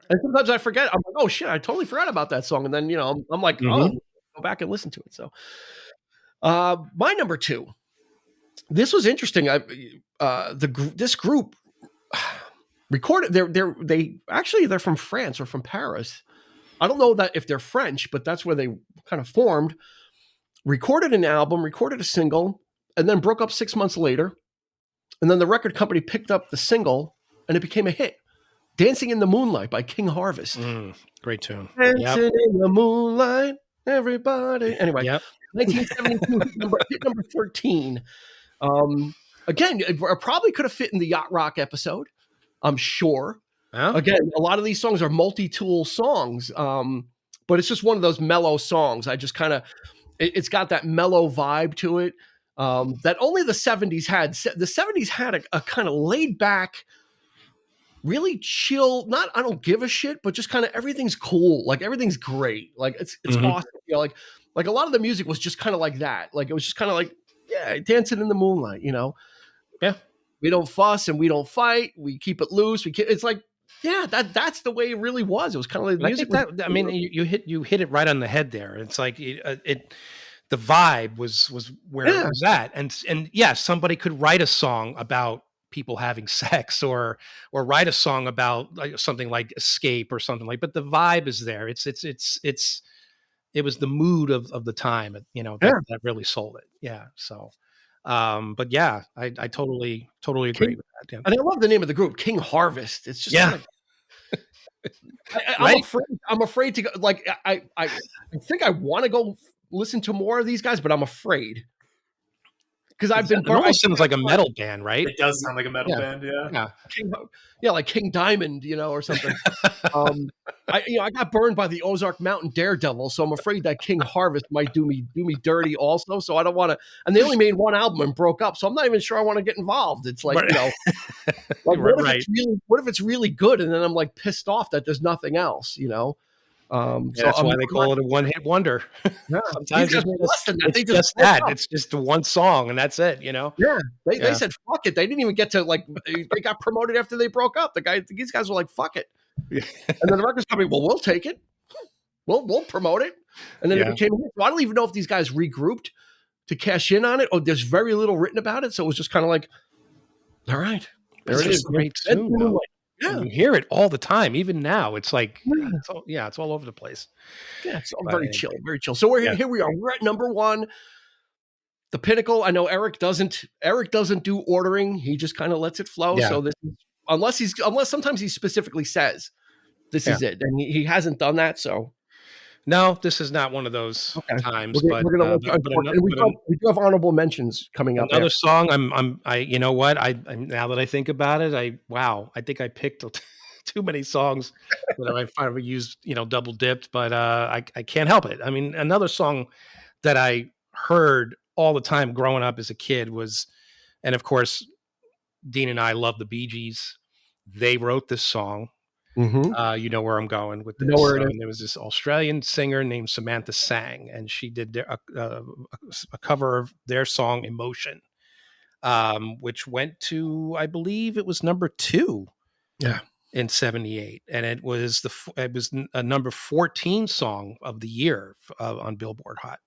And sometimes I forget. I'm like, oh shit, I totally forgot about that song. And then I'm like, oh, go back and listen to it. So my number 2. This was interesting. This group recorded. They're from France or from Paris. I don't know that if they're French, but that's where they kind of formed. Recorded an album, recorded a single, and then broke up 6 months later. And then the record company picked up the single, and it became a hit. "Dancing in the Moonlight" by King Harvest. Great tune. Dancing in the moonlight, everybody. Anyway, 1972, hit number 13. Again, it probably could have fit in the Yacht Rock episode, I'm sure. Again, a lot of these songs are multi-tool songs, but it's just one of those mellow songs. I just kind of, it's got that mellow vibe to it that only the 70s had. The 70s had a kind of laid back, really chill, not I don't give a shit, but just kind of everything's cool. Like everything's great. Like it's awesome. Like a lot of the music was just kind of like that. Like it was just kind of like, dancing in the moonlight, Yeah. We don't fuss and we don't fight. We keep it loose. It's like, that's the way it really was. It was kind of like music. You hit it right on the head there. It's like the vibe was where it was at. And yes, somebody could write a song about people having sex or write a song about something like escape or something like, but the vibe is there. It was the mood of the time, that really sold it. Yeah. So, but yeah, I totally agree with that. Yeah. And I love the name of the group, King Harvest. It's just I'm afraid to go. Like I think I want to go listen to more of these guys, but I'm afraid because I've been. It almost sounds like a metal band, right? It does sound like a metal band, like King Diamond, or something. I got burned by the Ozark Mountain Daredevil, so I'm afraid that King Harvest might do me dirty also. So I don't want to. And they only made one album and broke up, so I'm not even sure I want to get involved. It's like like what if it's really good, and then I'm like pissed off that there's nothing else, that's why they call it a one-hit wonder. Sometimes it's just that. It's just the one song, and that's it. They said fuck it. They didn't even get to they got promoted after they broke up. These guys were like fuck it. And then the record's company, well, we'll take it. We'll promote it. And then it became a hit. So I don't even know if these guys regrouped to cash in on it, or there's very little written about it. So it was just kind of like, all right, there it is. Great tune. You hear it all the time. Even now, it's like, it's all over the place. Yeah, it's all very chill, very chill. So here we are. We're at number 1. The pinnacle. I know Eric doesn't do ordering. He just kind of lets it flow. Yeah. So this is, unless sometimes he specifically says this is it, and he hasn't done that. So no, this is not one of those times. We do have honorable mentions coming up. Another song. I'm you know what? Now that I think about it, I think I picked too many songs that I finally used, double dipped, but I can't help it. I mean, another song that I heard all the time growing up as a kid was, and of course, Dean and I love the Bee Gees. They wrote this song. Mm-hmm. You know where I'm going with this. There was this Australian singer named Samantha Sang, and she did a cover of their song "Emotion," which went to, I believe, it was number 2. Yeah. In 78, and it was a number 14 song of the year on Billboard Hot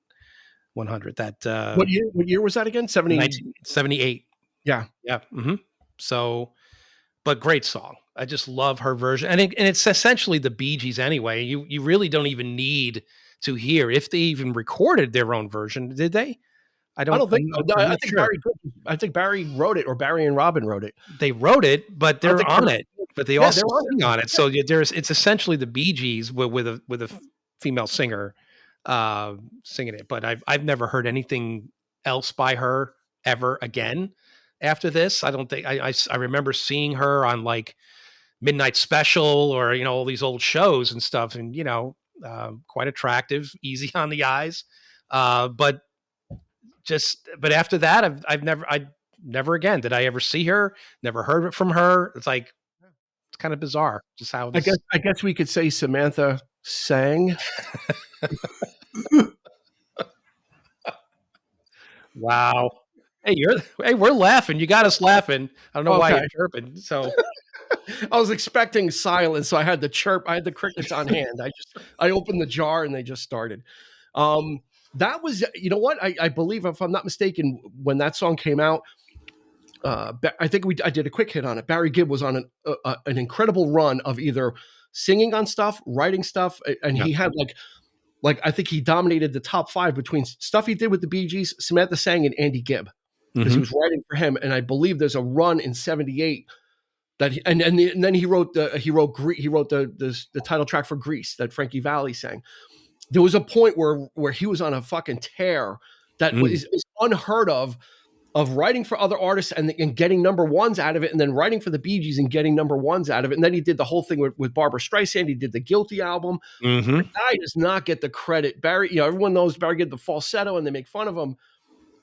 100. That what year was that again? 78. Yeah. Mm-hmm. So, but great song. I just love her version, and it's essentially the Bee Gees anyway. You really don't even need to hear if they even recorded their own version. Did they? I I don't. don't think so. No, I'm I not think sure. Barry wrote it, or Barry and Robin wrote it. They wrote it, but I they're think on they're- it. But they Yeah, also they're on sing on it. So it's essentially the Bee Gees with a female singer singing it. But I've never heard anything else by her ever again after this. I don't think I remember seeing her on like Midnight Special or all these old shows and stuff, and quite attractive, easy on the eyes. But after that, I never again did I ever see her. Never heard it from her. It's like it's kind of bizarre, just how this. I guess we could say Samantha Sang. Wow. Hey, we're laughing. You got us laughing. I don't know why Okay. you're chirping. So I was expecting silence, so I had the chirp. I had the crickets on hand. I opened the jar and they just started. That was, you know what? I believe, if I'm not mistaken, when that song came out, I think I did a quick hit on it. Barry Gibb was on an incredible run of either singing on stuff, writing stuff, and he had like I think he dominated the top 5 between stuff he did with the Bee Gees, Samantha Sang, and Andy Gibb, because he was writing for him. And I believe there's a run in '78 that and then he wrote the title track for Grease that Frankie Valli sang. There was a point where he was on a fucking tear that is unheard of writing for other artists and getting number ones out of it, and then writing for the Bee Gees and getting number ones out of it. And then he did the whole thing with Barbra Streisand. He did the Guilty album. The guy does not get the credit. Barry, everyone knows Barry did the falsetto and they make fun of him.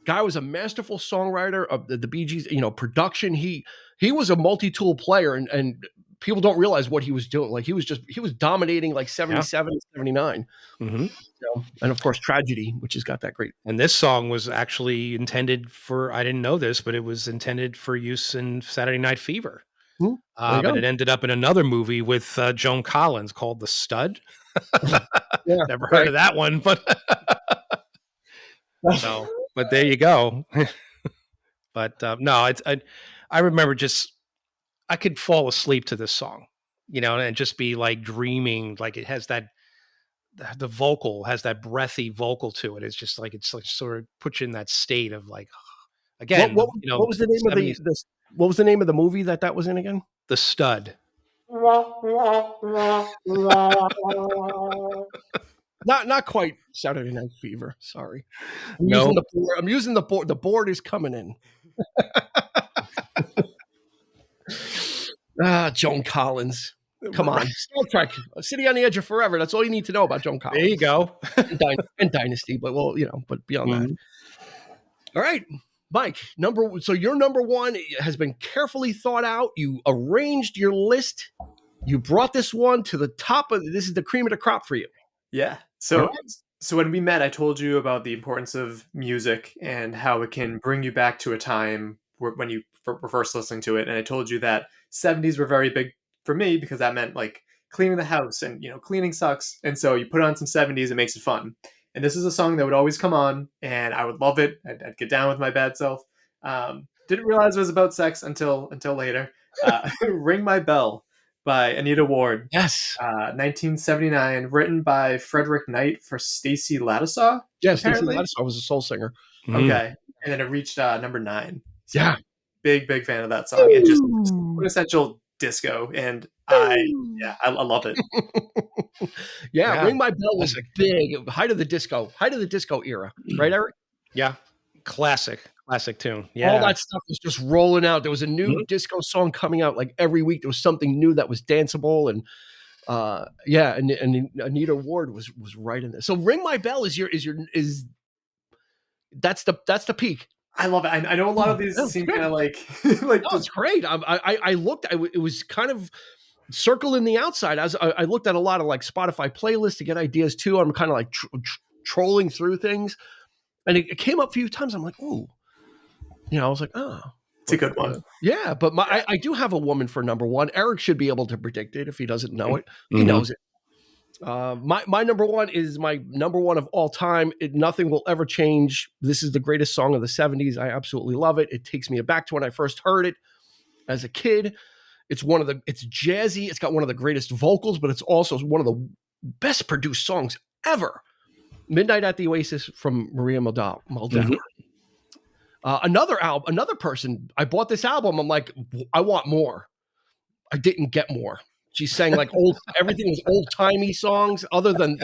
Guy was a masterful songwriter of the Bee Gees, production. He was a multi-tool player, and people don't realize what he was doing. Like he was dominating like 77, 79. And of course Tragedy, which has got that great. And this song was actually intended for, I didn't know this, but it was intended for use in Saturday Night Fever. But it ended up in another movie with Joan Collins called The Stud. Never heard of that one, but no. But there you go. But no, I remember I could fall asleep to this song, and just be like dreaming, like it has the vocal has that breathy vocal to it. It's just like, it's like sort of puts you in that state of like, again, what was the name 70s. What was the name of the movie that was in again? The Stud. Not quite Saturday Night Fever. Sorry. I'm using the board. The board is coming in. Joan Collins. Come on. Star Trek, City on the Edge of Forever. That's all you need to know about Joan Collins. There you go. and Dynasty, but but beyond that. All right, Mike, so your number one has been carefully thought out. You arranged your list. You brought this one to the top of this is the cream of the crop for you. Yeah. So when we met, I told you about the importance of music and how it can bring you back to a time when you were first listening to it. And I told you that 70s were very big for me because that meant like cleaning the house, and cleaning sucks. And so you put on some 70s, it makes it fun. And this is a song that would always come on and I would love it. I'd get down with my bad self. Didn't realize it was about sex until later. Ring My Bell by Anita Ward. Yes. 1979, written by Frederick Knight for Stacey Ladisaw. Yes, Stacey Ladisaw was a soul singer. Okay. And then it reached number 9. So yeah. Big fan of that song. And just quintessential disco. And I love it. Yeah, Ring My Bell was big. Height of the disco era. Right, Eric? Yeah. Classic tune. Yeah. All that stuff was just rolling out. There was a new disco song coming out like every week. There was something new that was danceable, and and Anita Ward was right in there. So Ring My Bell is that's the peak. I love it. I know a lot of these seem kind of like it's great. I looked. It was kind of circling the outside. As I looked at a lot of like Spotify playlists to get ideas too. I'm kind of like trolling through things, and it came up a few times. I'm like, oh, I was like, oh, it's a good one. Yeah, but I do have a woman for number one. Eric should be able to predict it if he doesn't know it. He knows it. My number one is my number one of all time. Nothing will ever change. This is the greatest song of the 70s. I absolutely love it. It takes me back to when I first heard it as a kid. It's jazzy. It's got one of the greatest vocals, but it's also one of the best produced songs ever. Midnight at the Oasis from Maria Muldaur. Another person. I bought this album. I'm like, I want more. I didn't get more. She sang like everything was old timey songs, other than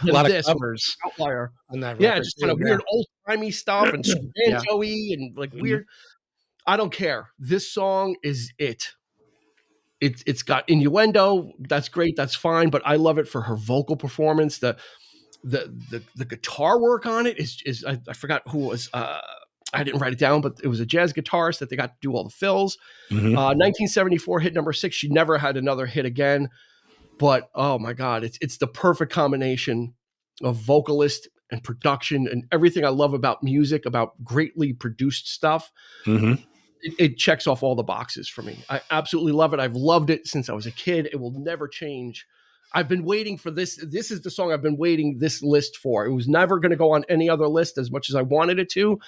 A lot this of covers outlier. on that Yeah, record just kind of weird old timey stuff and banjo-y and like weird. I don't care. This song is it. It's got innuendo. That's great. That's fine. But I love it for her vocal performance. The guitar work on it is I forgot who it was. I didn't write it down, but it was a jazz guitarist that they got to do all the fills. 1974 hit number 6. She never had another hit again. But oh my God, it's the perfect combination of vocalist and production and everything I love about music, about greatly produced stuff. It checks off all the boxes for me. I absolutely love it. I've loved it since I was a kid. It will never change. I've been waiting for this. This is the song I've been waiting this list for. It was never going to go on any other list as much as I wanted it to.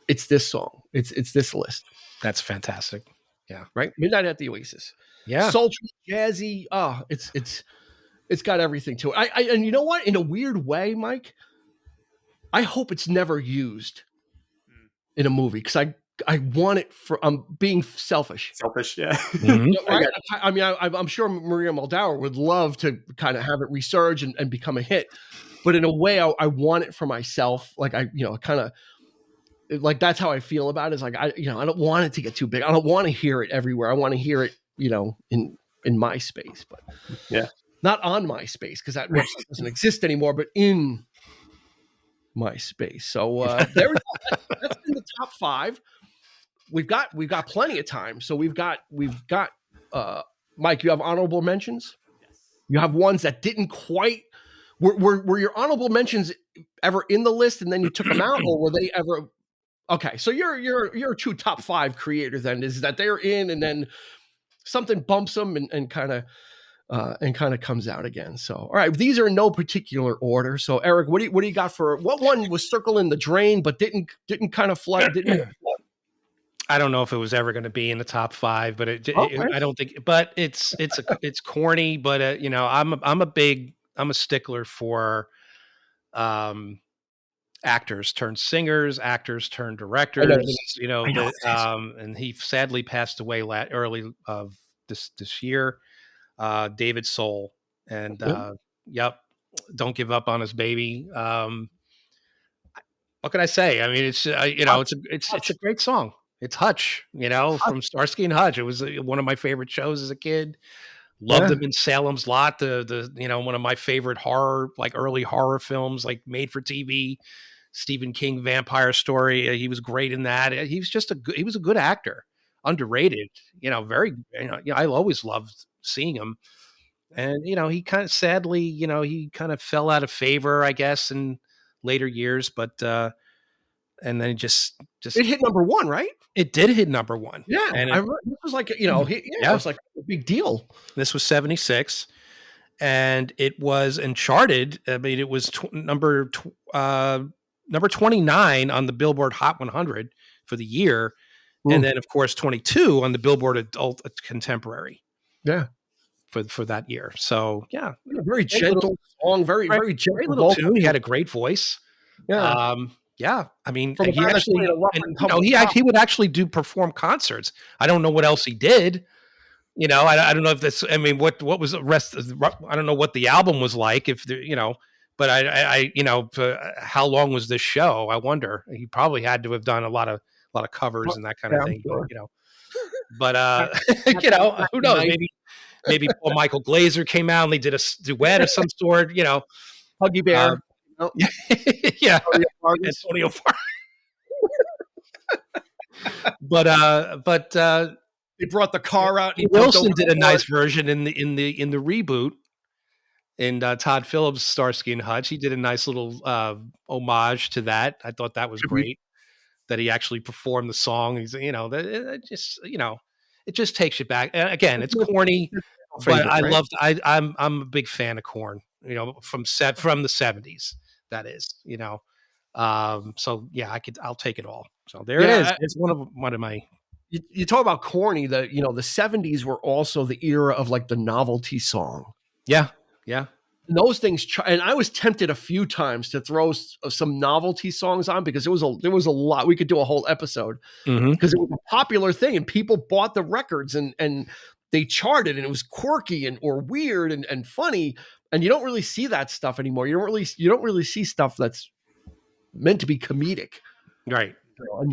It's this song. It's this list. That's fantastic. Yeah. Right. Midnight at the Oasis. Yeah. Sultry, jazzy. Oh, it's got everything to it. And you know what? In a weird way, Mike, I hope it's never used in a movie because I want it for. I'm being selfish. Yeah. Right? I mean, I'm sure Maria Muldaur would love to kind of have it resurge and become a hit, but in a way, I want it for myself. Like kind of like that's how I feel about it. Is like I don't want it to get too big. I don't want to hear it everywhere. I want to hear it, in my space, but not on my space because that website doesn't exist anymore. But in my space. So there we go. That's been the top 5. We've got plenty of time. So we've got Mike, you have honorable mentions. Yes. You have ones that didn't quite. Were your honorable mentions ever in the list and then you took them out, or were they ever? Okay, so you're a true top 5 creator then, is that they're in and then something bumps them and kind of comes out again. So all right, these are in no particular order. So Eric, what do you got for what one was circling the drain but didn't kind of flood? I don't know if it was ever going to be in the top 5, but I don't think. But it's corny. But I'm a stickler for actors turned singers, actors turned directors. And he sadly passed away early of this year. David Soul, and don't give up on us, baby. What can I say? I mean, it's it's a great song. It's Hutch, from Starsky and Hutch. It was one of my favorite shows as a kid. Loved him in Salem's Lot, the one of my favorite horror, like early horror films, like made for TV, Stephen King vampire story. He was great in that. He was a good actor, underrated. I always loved seeing him. And he kind of sadly, he kind of fell out of favor, I guess, in later years. But and then just it hit number 1, right? It did hit number 1. Yeah, and it was like it was like a big deal. This was 76, and it was uncharted. I mean, it was number 29 on the Billboard Hot 100 for the year, and then of course 22 on the Billboard Adult Contemporary. Yeah. For that year. So very gentle song, very gentle little tune. He had a great voice. Yeah. I mean, he would actually perform concerts. I don't know what else he did. I don't know if this. I mean, what was the rest? I don't know what the album was like. But how long was this show? I wonder. He probably had to have done a lot of covers and that kind of thing. Sure. But who knows? Maybe Paul Michael Glaser came out and they did a duet of some sort. Huggy Bear. Yeah, Antonio Fargas. But they brought the car out. Wilson did a nice version in the reboot. And Todd Phillips, Starsky and Hutch, he did a nice little homage to that. I thought that was great that he actually performed the song. He's it just takes you back. Again, it's corny, but I'm a big fan of Korn. From the 70s. That is, so yeah, I'll take it all. So there it is. It's one of my. You talk about corny. The 70s were also the era of like the novelty song. Yeah. those things, and I was tempted a few times to throw some novelty songs on because there was a lot. We could do a whole episode because it was a popular thing and people bought the records and they charted and it was quirky or weird and funny. And you don't really see that stuff anymore. You don't really see stuff that's meant to be comedic, right?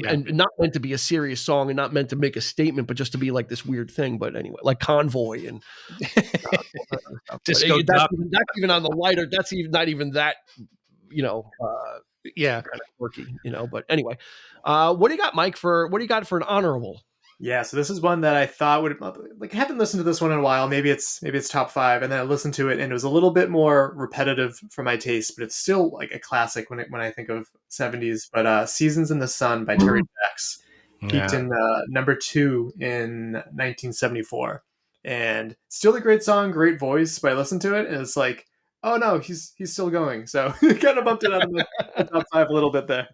And not meant to be a serious song and not meant to make a statement, but just to be like this weird thing. But anyway, like Convoy and Disco that's even on the lighter. That's even not even that, kind of quirky, But anyway, what do you got, Mike? What do you got for an honorable? Yeah, so this is one that I thought would I haven't listened to this one in a while. Maybe it's top 5, and then I listened to it and it was a little bit more repetitive for my taste, but it's still like a classic when I think of 70s. But "Seasons in the Sun" by Terry Jacks peaked in number 2 in 1974, and still a great song, great voice. But I listened to it and it's like, oh no, he's still going. So kind of bumped it out of the top 5 a little bit there.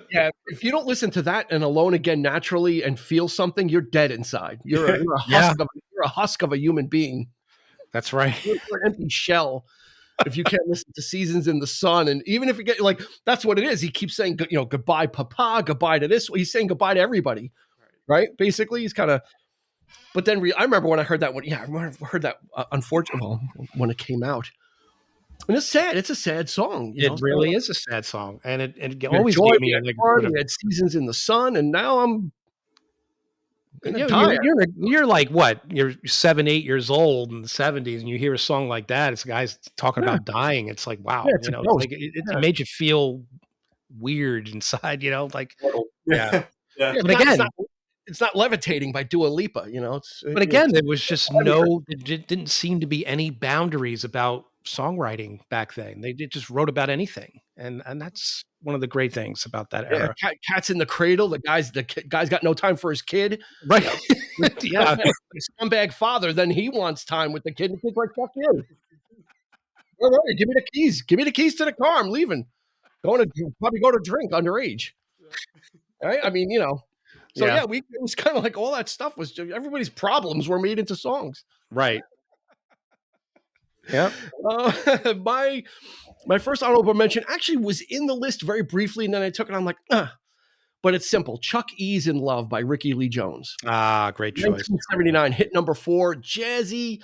Yeah, if you don't listen to that and Alone Again naturally and feel something, you're dead inside. You're a husk of a human being. That's right. You're an empty shell if you can't listen to Seasons in the Sun. And even if you get that's what it is. He keeps saying, goodbye, Papa, goodbye to this. He's saying goodbye to everybody, right? Basically, he's kind of. But then I remember when I heard that one. Yeah, I heard that. Unfortunately, when it came out. And it's sad. It's a sad song. It really is a sad song, and it always gave me we had Seasons in the Sun, and now I'm. You're like what? You're 7, 8 years old in the 70s, and you hear a song like that. It's guys talking about dying. It's like wow, it made you feel weird inside. Yeah. But again, it's not Levitating by Dua Lipa. But again, there was just it didn't seem to be any boundaries about songwriting back then. They just wrote about anything, and that's one of the great things about that era. Cat's in the Cradle. The guy's got no time for his kid, right? Yeah, scumbag father. Then he wants time with the kid. And the kid's like, "Fuck you! All right, give me the keys. Give me the keys to the car. I'm leaving. Probably go to drink underage." Right? I mean, So it was kind of like all that stuff was everybody's problems were made into songs, right? Yeah. My first honorable mention actually was in the list very briefly, and then I took it. I'm like, but it's simple. Chuck E's in Love by Ricky Lee Jones. Great choice. 1979, hit number 4, jazzy.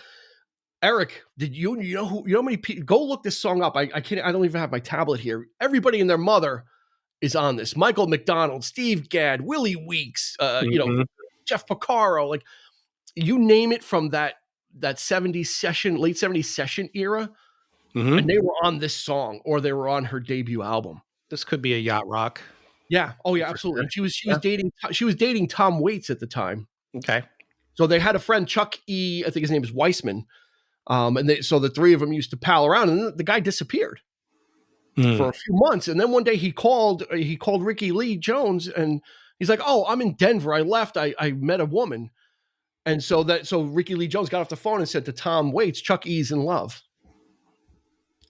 Eric, did you know how many people? Go look this song up. I can't. I don't even have my tablet here. Everybody and their mother is on this. Michael McDonald, Steve Gadd, Willie Weeks, Jeff Porcaro, like you name it from that 70s session, late 70s session era, and they were on this song or they were on her debut album. This could be a yacht rock. Yeah. Oh yeah, absolutely. Sure. She was dating Tom Waits at the time. Okay. So they had a friend, Chuck E. I think his name is Weissman. So the three of them used to pal around, and the guy disappeared for a few months. And then one day he called Ricky Lee Jones, and he's like, "Oh, I'm in Denver. I left. I met a woman." And so Ricky Lee Jones got off the phone and said to Tom Waits, "Chuck E's in love,"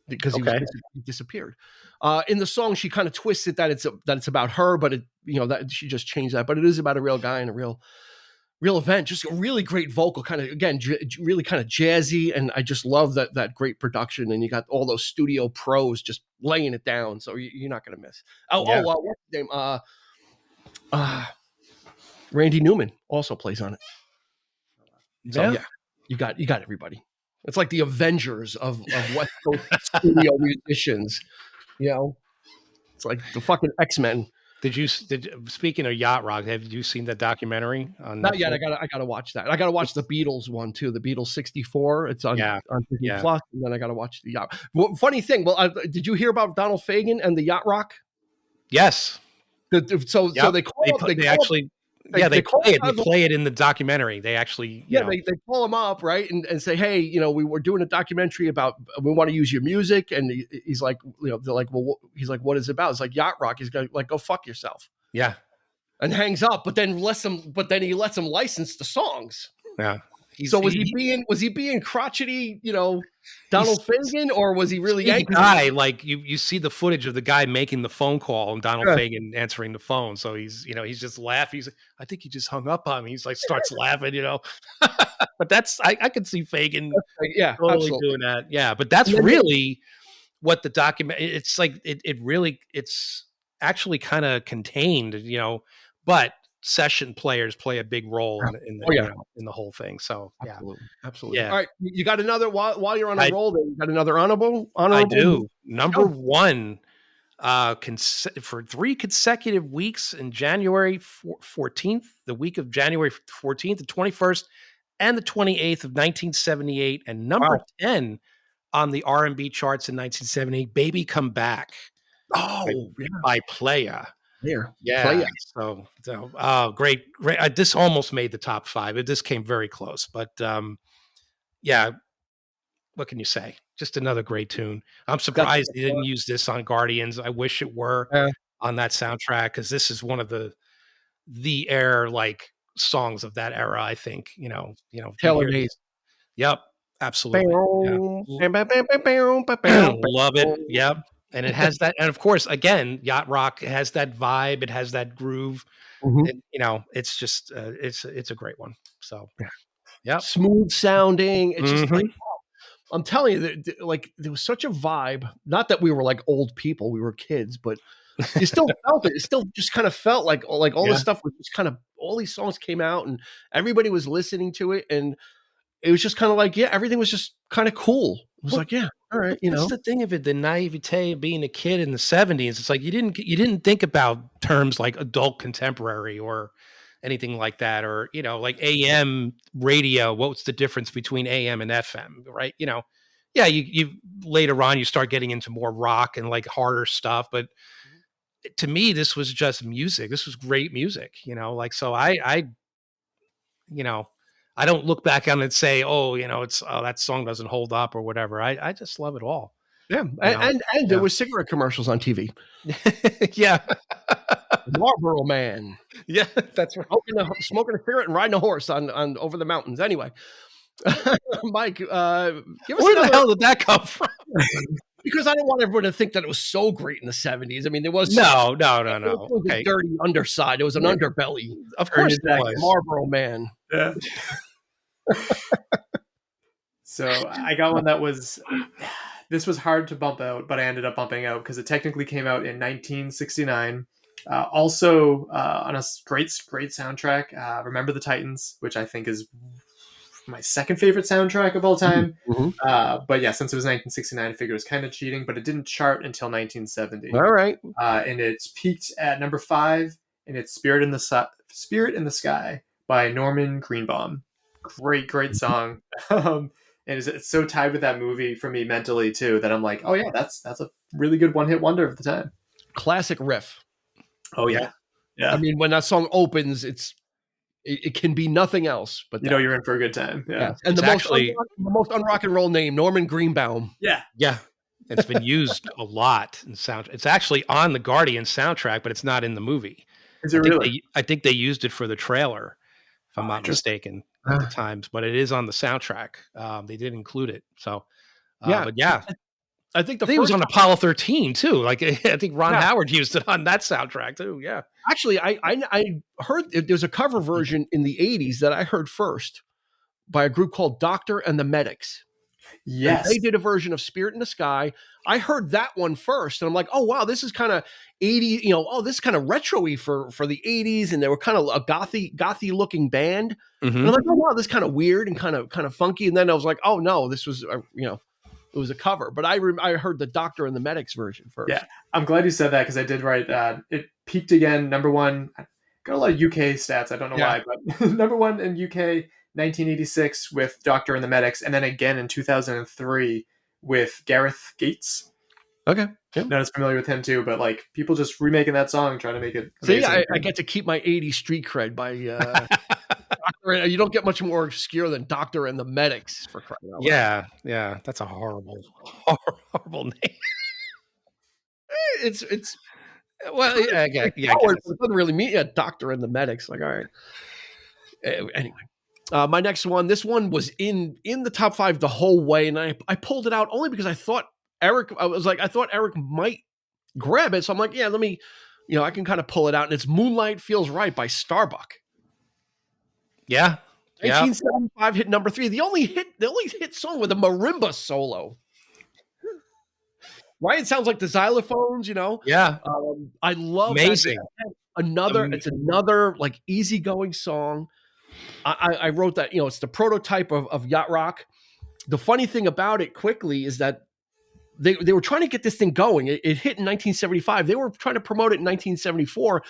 because he disappeared. In the song, she kind of twists it that it's about her, but that she just changed that. But it is about a real guy and a real event. Just a really great vocal, kind of again, really kind of jazzy, and I just love that great production. And you got all those studio pros just laying it down, so you're not going to miss. What's his name? Randy Newman also plays on it. So you got everybody. It's like the Avengers of West Coast studio musicians. It's like the fucking X-Men. Speaking of yacht rock, have you seen that documentary on Not Netflix? yet. I gotta watch that. I gotta watch the Beatles one too. The Beatles 64. It's on Disney Plus, and then I gotta watch the yacht. Well, funny thing. Well, did you hear about Donald Fagen and the yacht rock? Yes. So they play it in the documentary. They actually they call him up, right, and say, hey, we were doing a documentary about, we want to use your music, and he's like, they're like, well, he's like, what is it about? It's like yacht rock. He's like, go fuck yourself. Yeah. And hangs up, but then he lets him license the songs. Yeah. So was he being crotchety, Donald Fagen, or was he really the angry? guy, like you see the footage of the guy making the phone call and Donald Fagen answering the phone. So he's just laughing. He's like, I think he just hung up on me. He's like starts laughing, But that's I could see Fagen totally absolutely doing that. Yeah, but that's really what the document. It's like it really it's actually kind of contained, but session players play a big role in the in the whole thing. So absolutely. All right, you got another while you're on a roll. There, you got another honorable. I do. Number one, for 3 consecutive weeks in January 14th, the week of January 14th, the 21st, and the 28th of 1978, and number 10 on the R&B charts in 1978. "Baby Come Back." By Playa. Playa. So great. This almost made the top 5. This came very close, but what can you say? Just another great tune. I'm surprised they didn't use this on Guardians. I wish it were on that soundtrack, because this is one of the air like songs of that era. I think Tailor-made. Yep, absolutely. Love it. Yep. And it has that, and of course, again, yacht rock has that vibe. It has that groove. And, it's just it's a great one. So, smooth sounding. It's just like, I'm telling you, that there was such a vibe. Not that we were like old people; we were kids, but you still felt it. It still just kind of felt like all this stuff was just kind of, all these songs came out and everybody was listening to it, and it was just kind of like, everything was just kind of cool. It was like, all right, That's the thing of it, the naivete of being a kid in the 70s. It's like you didn't think about terms like adult contemporary or anything like that, or like AM radio. What's the difference between AM and FM, right? You later on you start getting into more rock and like harder stuff, but to me this was just music. This was great music, so I don't look back on it and say, that song doesn't hold up or whatever. I just love it all. Yeah. And there was cigarette commercials on TV. Yeah. Marlboro Man. Yeah, that's right. Smoking a cigarette and riding a horse on over the mountains. Anyway, Mike, give us where the hell did that come from? Because I didn't want everyone to think that it was so great in the 70s. I mean, there was no. It was a dirty underside. It was an underbelly. Of course, it was. Marlboro Man. Yeah. So I got one that was. This was hard to bump out, but I ended up bumping out because it technically came out in 1969. Also on a great soundtrack, Remember the Titans, which I think is my second favorite soundtrack of all time. But yeah, since it was 1969, I figured it was kind of cheating, but it didn't chart until 1970. All right. And it's peaked at number 5, and it's Spirit in the Sky by Norman Greenbaum. Great song. And it's so tied with that movie for me mentally too, that I'm like, oh yeah, that's a really good one-hit wonder of the time. Classic riff. Oh yeah. I mean, when that song opens, it can be nothing else but that. You're in for a good time. Yeah. And the most unrock and roll name, Norman Greenbaum. Yeah. It's been used a lot in sound. It's actually on the Guardian soundtrack, but it's not in the movie. Is it really? I think they used it for the trailer, if I'm not mistaken, at the times, but it is on the soundtrack. They did include it. So, but I think it was on Apollo 13 too. Like I think Ron Howard used it on that soundtrack too. Yeah. Actually, I heard there's a cover version in the 80s that I heard first by a group called Doctor and the Medics. Yes. And they did a version of Spirit in the Sky. I heard that one first, and I'm like, oh wow, this is kind of 80, this is kind of retro-y for the 80s, and they were kind of a gothy looking band. And I'm like, oh wow, this is kind of weird and kind of funky. And then I was like, oh no, this was it was a cover. But I heard the Doctor and the Medics version first. Yeah, I'm glad you said that, because I did write it peaked again, number 1. Got a lot of UK stats. I don't know why, but number 1 in UK 1986 with Doctor and the Medics, and then again in 2003 with Gareth Gates. Okay. Not as familiar with him too, but like people just remaking that song, trying to make it amazing. See, I get to keep my 80s street cred by you don't get much more obscure than Doctor and the Medics, for crying out loud. Yeah. That's a horrible name. It's well, yeah. It doesn't really mean Doctor and the Medics. Like, all right. Anyway. My next one, this one was in the top 5 the whole way, and I pulled it out only because I thought Eric might grab it. So I'm like, yeah, let me, I can kind of pull it out. And it's Moonlight Feels Right by Starbuck. Yeah. 1975 hit number 3. The only hit song with a marimba solo. Right? It sounds like the xylophones, Yeah. I love Amazing. that. It's another like easygoing song. I wrote that, it's the prototype of yacht rock. The funny thing about it quickly is that they were trying to get this thing going. It hit in 1975. They were trying to promote it in 1974,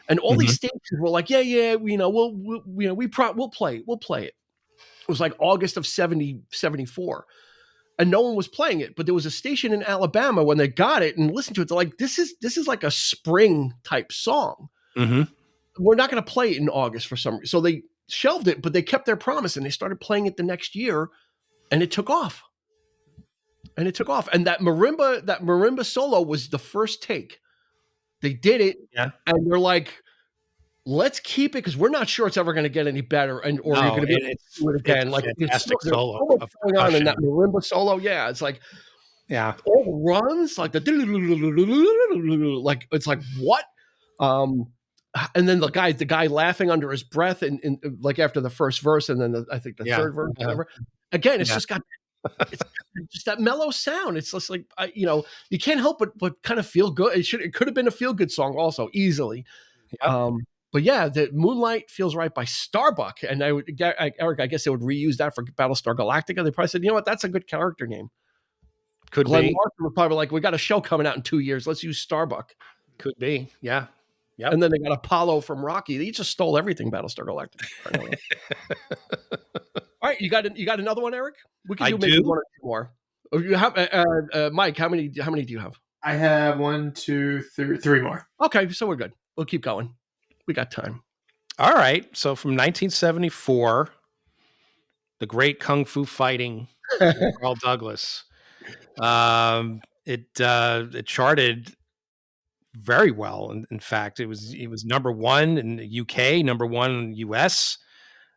and all these stations were like, yeah, we'll play it. It was like August of 74, and no one was playing it. But there was a station in Alabama when they got it and listened to it. They're like, this is like a spring type song. Mm-hmm. We're not going to play it in August for some reason. So they shelved it, but they kept their promise and they started playing it the next year, and it took off. And that marimba solo was the first take. They did it, and they're like, let's keep it because we're not sure it's ever going to get any better, or you're going to be able to do it again. Like fantastic solo so much going on in that marimba solo. Yeah, it's like all the runs, like the like it's like what? And then the guy laughing under his breath, and like after the first verse, and then I think the third verse, whatever. Again, it's just got. It's just that mellow sound. It's just like you can't help but kind of feel good. It could have been a feel good song also easily. Yep. But yeah, the Moonlight Feels Right by Starbuck, and Eric, I guess they would reuse that for Battlestar Galactica. They probably said, you know what, that's a good character name. Glenn Larson was probably like, we got a show coming out in 2 years. Let's use Starbuck. Could be, yeah. Yep. And then they got Apollo from Rocky. They just stole everything Battlestar Galactica. All right, you got another one, Eric? We can do maybe one or two more. You have Mike. How many do you have? I have 1, 2, 3 more. Okay, so we're good. We'll keep going. We got time. All right. So from 1974, the great kung fu fighting Carl Douglas. It charted very well. In fact, it was number 1 in the UK, number 1 in the US.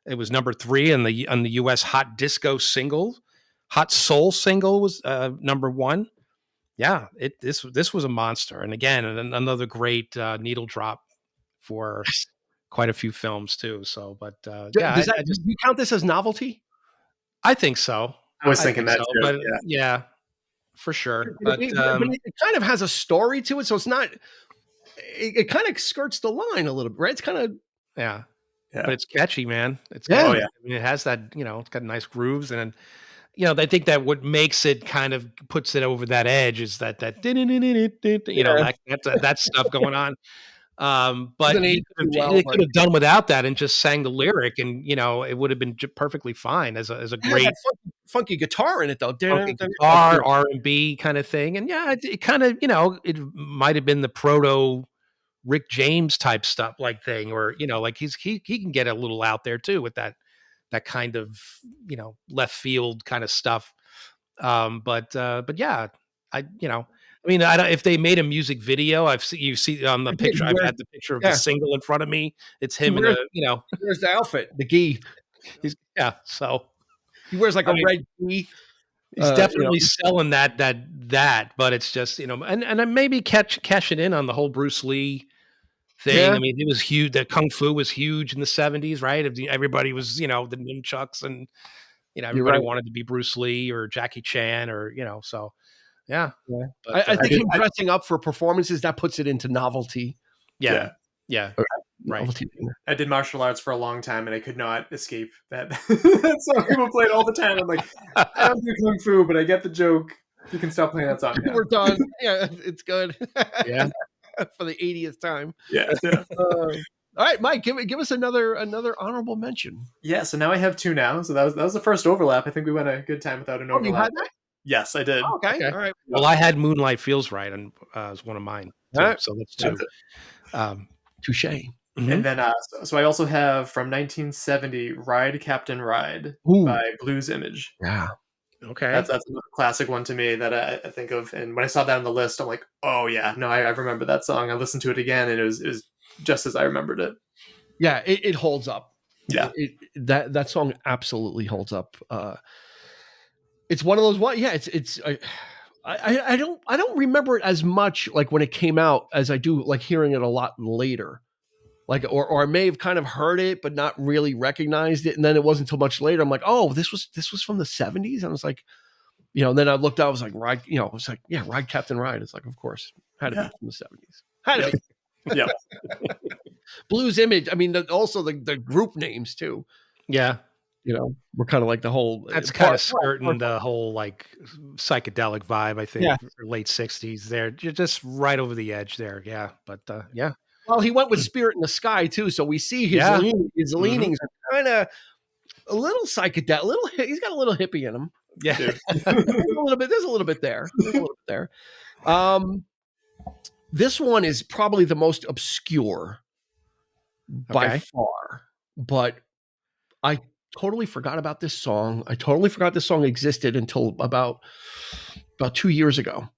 It was number 3 on the US Hot Disco single. Hot Soul single was number 1. Yeah, this was a monster. And again, another great needle drop for quite a few films too. So, but do you count this as novelty? I think so. I was thinking that too. But yeah, for sure. But it kind of has a story to it, so it's not. It kind of skirts the line a little bit, right? It's kind of yeah. But it's catchy, man. It's yeah. I mean, it has that, it's got nice grooves, and I think that what makes it kind of puts it over that edge is that that stuff going on. But he could have done without that and just sang the lyric, and it would have been perfectly fine as a great funky guitar in it though. Funky guitar, R&B kind of thing, and it kind of it might have been the proto Rick James type stuff like thing, or like he can get a little out there too with that kind of left field kind of stuff. But yeah, I mean, if they made a music video, you see on the picture. I've had the picture of the single in front of me. It's him in a Here's the outfit, the gi. So he wears like a red gi. He's definitely selling that, but it's just and maybe cash it in on the whole Bruce Lee thing. Yeah. I mean, it was huge. The kung fu was huge in the 70s, right? Everybody was, the nunchucks, and everybody wanted to be Bruce Lee or Jackie Chan, or so. Yeah. But, I think him dressing up for performances, that puts it into novelty. Yeah. Okay. Right. Novelty. I did martial arts for a long time, and I could not escape that. That song people played all the time. I'm like, I don't do kung fu, but I get the joke. You can stop playing that song now. We're done. Yeah, it's good. Yeah. For the 80th time. Yeah. All right, Mike, give us another honorable mention. Yeah, so now I have 2 now. So that was the first overlap. I think we went a good time without an overlap. You had that? Yes, I did. Oh, okay. All right. Well, I had Moonlight Feels Right as one of mine. Too, right. So that's 2. Touche. Mm-hmm. And then, so I also have from 1970, Ride Captain Ride by Blues Image. Yeah. Okay. That's a classic one to me that I think of. And when I saw that on the list, I'm like, oh yeah, no, I remember that song. I listened to it again, and it was just as I remembered it. Yeah, it holds up. Yeah. That song absolutely holds up. It's one of those I don't remember it as much like when it came out as I do like hearing it a lot later. Like or I may have kind of heard it but not really recognized it, and then it wasn't until much later I'm like, oh, this was from the 70s, and I was like, and then I looked out, I was like, Ride, it was like, yeah, Ride Captain Ride. It's like, of course, had to be from the 70s. Had to be. Yeah. Blues Image. I mean, also the group names too. Yeah. We're kind of like the whole. That's kind of skirting the whole like psychedelic vibe, I think, late 60s there. You're just right over the edge there. Yeah. But yeah. Well, he went with Spirit in the Sky too. So we see his leanings are kind of a little psychedelic, he's got a little hippie in him. Yeah. There's a little bit there. This one is probably the most obscure by far, but I totally forgot about this song. I totally forgot this song existed until about 2 years ago.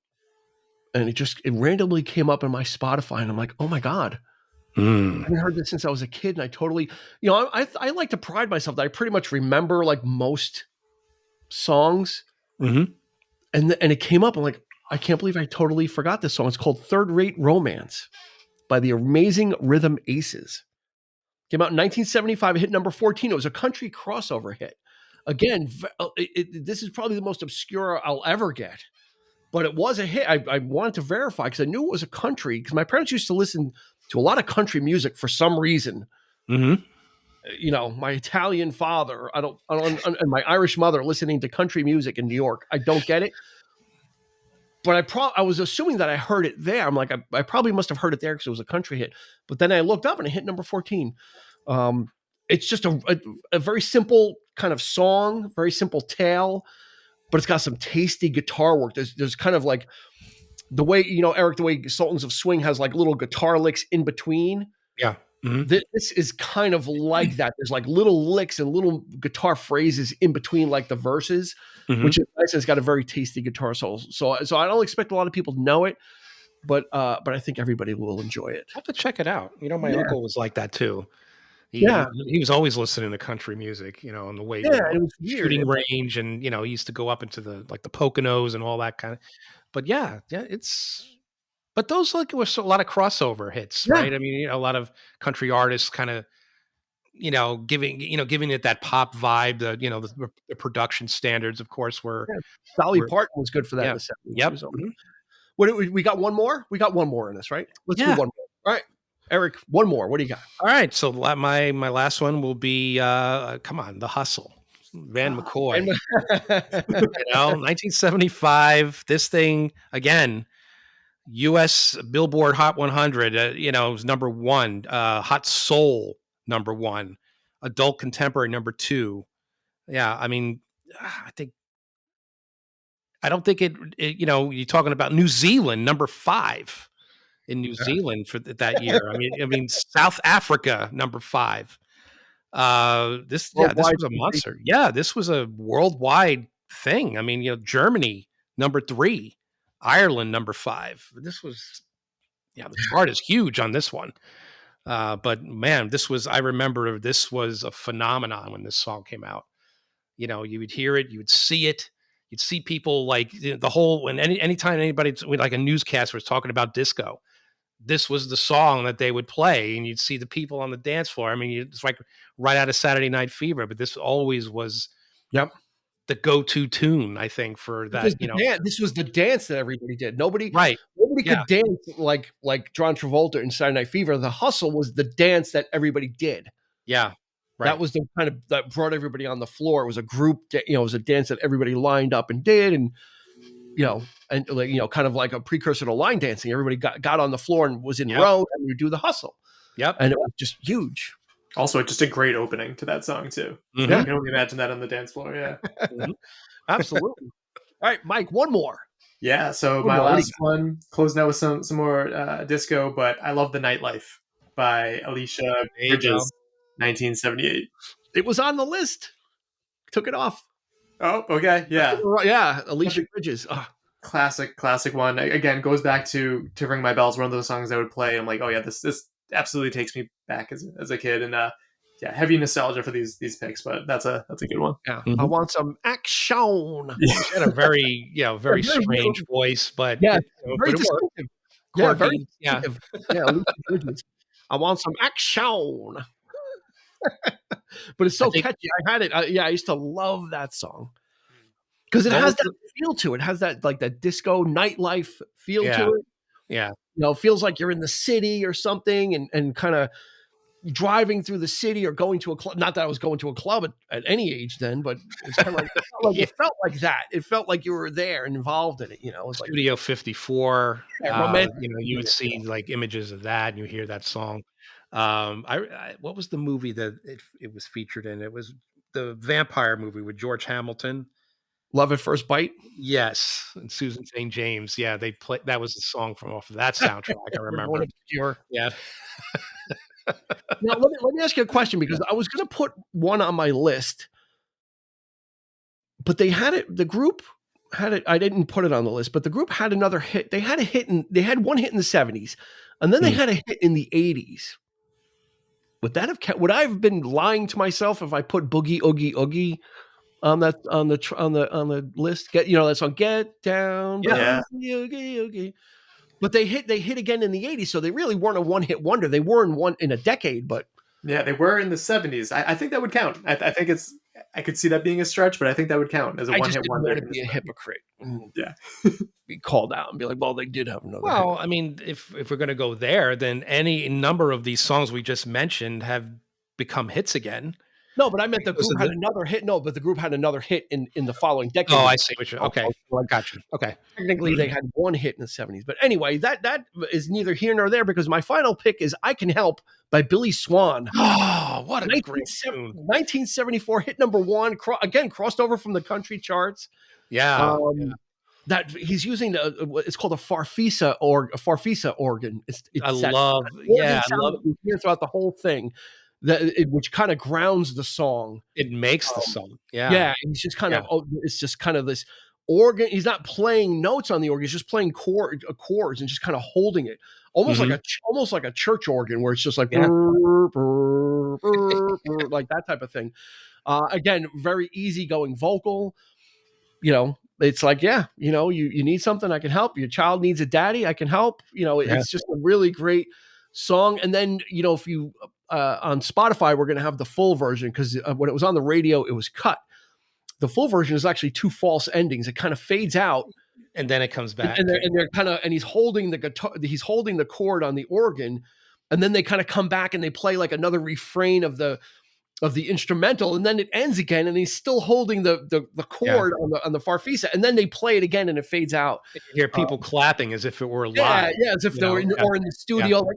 And it randomly came up in my Spotify, and I'm like, oh my God. I haven't heard this since I was a kid, and I totally, I like to pride myself that I pretty much remember like most songs. Mm-hmm. And it came up. I'm like, I can't believe I totally forgot this song. It's called Third Rate Romance by the amazing Rhythm Aces. Came out in 1975. It hit number 14. It was a country crossover hit. Again, this is probably the most obscure I'll ever get. But it was a hit. I wanted to verify because I knew it was a country, because my parents used to listen to a lot of country music for some reason. Mm-hmm. My Italian father, and my Irish mother listening to country music in New York. I don't get it. But I was assuming that I heard it there. I'm like, I probably must have heard it there because it was a country hit. But then I looked up and it hit number 14. It's just a very simple kind of song, very simple tale, but it's got some tasty guitar work. There's kind of like the way, Eric, the way Sultans of Swing has like little guitar licks in between. Yeah. Mm-hmm. This is kind of like that. There's like little licks and little guitar phrases in between like the verses, which is nice. It's got a very tasty guitar solo. So I don't expect a lot of people to know it, but I think everybody will enjoy it. I have to check it out. My uncle was like that too. He was always listening to country music, on the way it was weird. Shooting range, and he used to go up into the Poconos and all that kind of. But but those were a lot of crossover hits, right? I mean, a lot of country artists kind of, giving it that pop vibe. The production standards, of course, were. Dolly Parton was good for that in the 70s. Yep. What we got? One more. We got one more in this, right? Let's do one more. All right, Eric, one more. What do you got? All right, so my last one will be come on, The Hustle, Van McCoy. 1975. This thing again. U.S. Billboard Hot 100, it was number 1. Hot Soul, number 1. Adult Contemporary, number 2. Yeah, I mean, I don't think it you're talking about New Zealand, number 5 in New Zealand for that year. I mean, South Africa, number 5. This was a monster. Yeah, this was a worldwide thing. I mean, Germany, number 3. Ireland, number 5. This was, the chart is huge on this one. But man, I remember this was a phenomenon when this song came out. You would hear it, you would see it, you'd see people like the whole, when anytime anybody like a newscaster was talking about disco, this was the song that they would play, and you'd see the people on the dance floor. I mean, it's like right out of Saturday Night Fever, but this always was. Yep. The go-to tune, I think, for that. This was the dance that everybody did. Nobody could dance like John Travolta in Saturday Night Fever. The hustle was the dance that everybody did. Yeah, right. That was the kind of that brought everybody on the floor. It was a group. It was a dance that everybody lined up and did, and kind of like a precursor to line dancing. Everybody got on the floor and was in row, and you do the hustle. Yep, and it was just huge. Also, just a great opening to that song too. Mm-hmm. You can only imagine that on the dance floor. Yeah, absolutely. All right, Mike, one more. Yeah, so my last one, closing out with some more disco, but I love The Nightlife by Alicia Bridges, 1978. It was on the list. Took it off. Oh, okay, yeah, Alicia Bridges. Classic one. Again, goes back to Ring My Bells. One of those songs I would play. I'm like, oh yeah, this absolutely takes me back as a kid. And heavy nostalgia for these picks, but that's a good one. Yeah, I want some action. He had a very very very strange voice, but Yeah, but very it worked. distinctive. Yeah, very Quirky, yeah. distinctive. Yeah, Alicia Bridges. I want some action. But it's so catchy. I had it. I used to love that song because it has that feel to it. It has that like that disco nightlife feel to it. Yeah. It feels like you're in the city or something, and kind of driving through the city or going to a club. Not that I was going to a club at any age then, but it's kind of like, it felt like that. It felt like you were there and involved in it. It was Studio 54. Romantic. You would see like images of that, and you hear that song. What was the movie that it was featured in? It was the vampire movie with George Hamilton. Love at First Bite. Yes, and Susan St. James. Yeah, they played. That was the song from off of that soundtrack. I remember. Yeah. Now let me ask you a question, because I was going to put one on my list, but they had it. The group had it. I didn't put it on the list, but the group had another hit. They had one hit in the 70s, and then they had a hit in the 80s. Would I have been lying to myself if I put Boogie Oogie Oogie on the list? That song, Get Down, Boogie Oogie Oogie. But they hit again in the 80s, so they really weren't a one-hit wonder. They were in a decade, but yeah, they were in the 70s. I think that would count. I think I could see that being a stretch, but I think that would count as a one-hit wonder. I just didn't want to be a hypocrite. Yeah. Be called out and be like, well, they did have another Well, hit. I mean, if we're going to go there, then any number of these songs we just mentioned have become hits again. No, but I meant the group had another hit. No, but the group had another hit in the following decade. Oh, I see what you're. Okay, gotcha. Okay, technically they had one hit in the 70s, but anyway, that is neither here nor there, because my final pick is "I Can Help" by Billy Swan. Oh, what a great tune! 1974 hit number one. Again, crossed over from the country charts. Yeah. That he's using it's called a farfisa organ. I love that you hear throughout the whole thing. Which kind of grounds the song. It makes the song. Yeah. Yeah. He's just kind of, it's just kind of this organ. He's not playing notes on the organ. He's just playing chords and just kind of holding it. Almost like a church organ, where it's just like, burr, burr, burr, burr, like that type of thing. Again, very easygoing vocal. It's like, you need something, I can help. Your child needs a daddy, I can help. It's just a really great song. And then, if you, on Spotify, we're going to have the full version, because when it was on the radio, it was cut. The full version is actually two false endings. It kind of fades out, and then it comes back. And they're kind of, and he's holding the guitar. He's holding the chord on the organ, and then they kind of come back and they play like another refrain of the instrumental, and then it ends again, and he's still holding the chord on the farfisa, and then they play it again, and it fades out. You hear people clapping as if it were live. Yeah, as if they were in the studio, like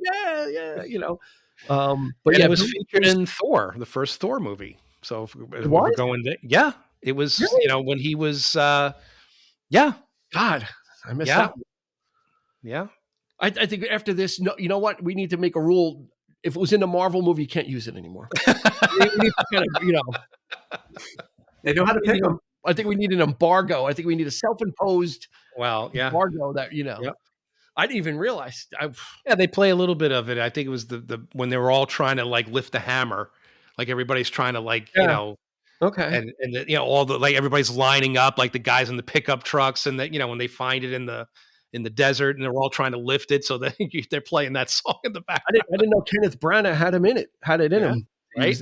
but it was featured in Thor, the first Thor movie. So if we're going there, it was when he was God, I missed that one. Yeah. I think after this, no, you know what? We need to make a rule. If it was in a Marvel movie, you can't use it anymore. We need to kind of, they know how to pick them. I think we need an embargo. I think we need a self-imposed embargo that Yep. I didn't even realize. They play a little bit of it. I think it was the when they were all trying to like lift the hammer, like everybody's trying to okay, and all the like everybody's lining up, like the guys in the pickup trucks, and that when they find it in the desert, and they're all trying to lift it, so that they're playing that song in the back. I didn't know Kenneth Branagh had it in him. Right.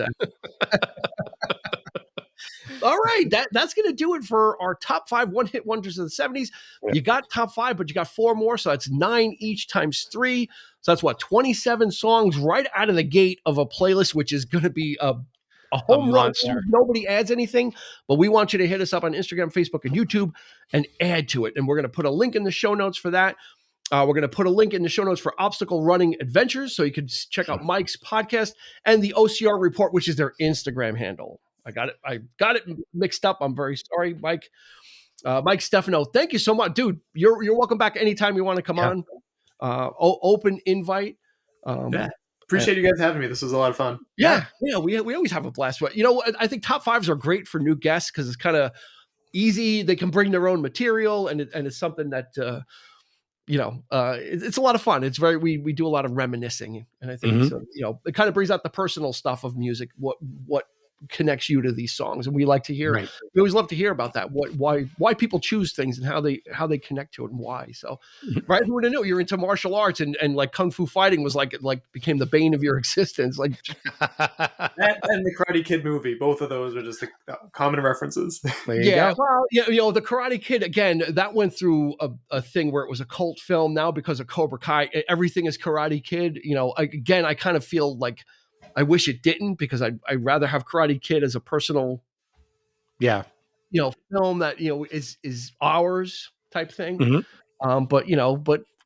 All right, that's going to do it for our top 5 one-hit wonders of the 70s. Yeah. You got top 5, but you got 4 more, so that's 9 each times 3. So that's 27 songs right out of the gate of a playlist, which is going to be a home run. Nobody adds anything, but we want you to hit us up on Instagram, Facebook, and YouTube and add to it. And we're going to put a link in the show notes for that. We're going to put a link in the show notes for Obstacle Running Adventures, so you can check out Mike's podcast and the OCR Report, which is their Instagram handle. I got it mixed up. I'm very sorry, Mike. Mike Stefano, thank you so much, dude. You're welcome back anytime you want to come on. Open invite. Appreciate you guys having me. This was a lot of fun. Yeah. We always have a blast. But I think top 5s are great for new guests because it's kind of easy. They can bring their own material, and it's something that it's a lot of fun. It's we do a lot of reminiscing, and I think it's, it kind of brings out the personal stuff of music. What connects you to these songs, and we like to hear. Right. We always love to hear about that. Why people choose things and how they connect to it and why. So, right, who would have knew you're into martial arts and like kung fu fighting was like became the bane of your existence. Like that and the Karate Kid movie, both of those are just common references. There you go. Well, the Karate Kid again, that went through a thing where it was a cult film. Now because of Cobra Kai, everything is Karate Kid. Again, I kind of feel like I wish it didn't, because I'd rather have Karate Kid as a personal, film that is ours type thing. But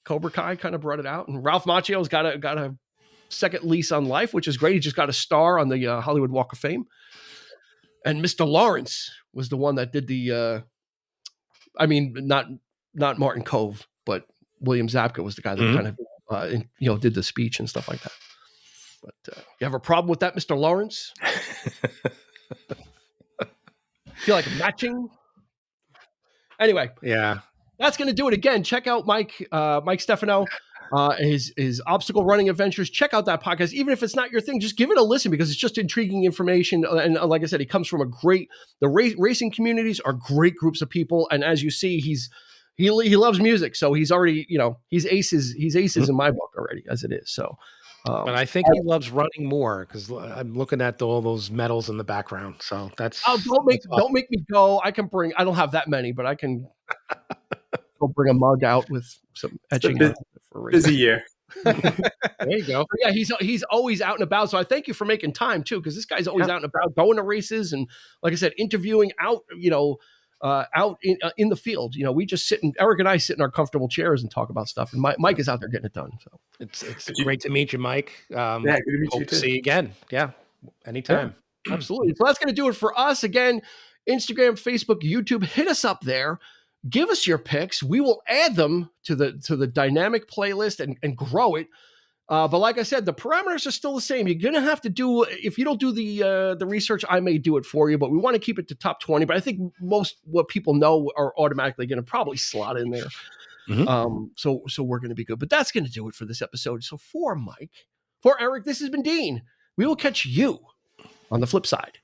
Cobra Kai kind of brought it out, and Ralph Macchio's got a second lease on life, which is great. He just got a star on the Hollywood Walk of Fame, and Mr. Lawrence was the one that did the. Not Martin Cove, but William Zabka was the guy that kind of did the speech and stuff like that. But you have a problem with that, Mr. Lawrence? Feel like matching? Anyway, that's going to do it again. Check out Mike Stefano, his obstacle running adventures. Check out that podcast. Even if it's not your thing, just give it a listen, because it's just intriguing information. And like I said, he comes from the racing communities are great groups of people. And as you see, he loves music. So he's already, he's aces in my book already as it is. So. But I think he loves running more, because I'm looking at all those medals in the background. So that's don't make me go. I don't have that many, but I can go bring a mug out with some etching. For a busy year. There you go. But yeah, he's always out and about. So I thank you for making time too, because this guy's always out and about, going to races, and like I said, interviewing out in the field. We just Eric and I sit in our comfortable chairs and talk about stuff, and Mike is out there getting it done. So it's great to meet you, Mike. Good to meet you too. See you again. Yeah, anytime. Yeah, absolutely. So that's going to do it for us. Again, Instagram, Facebook, YouTube, hit us up there. Give us your picks. We will add them to the dynamic playlist and grow it. But like I said, the parameters are still the same. You're going to have to do, if you don't do the research, I may do it for you, but we want to keep it to top 20. But I think most what people know are automatically going to probably slot in there. So we're going to be good. But that's going to do it for this episode. So for Mike, for Eric, this has been Dean. We will catch you on the flip side.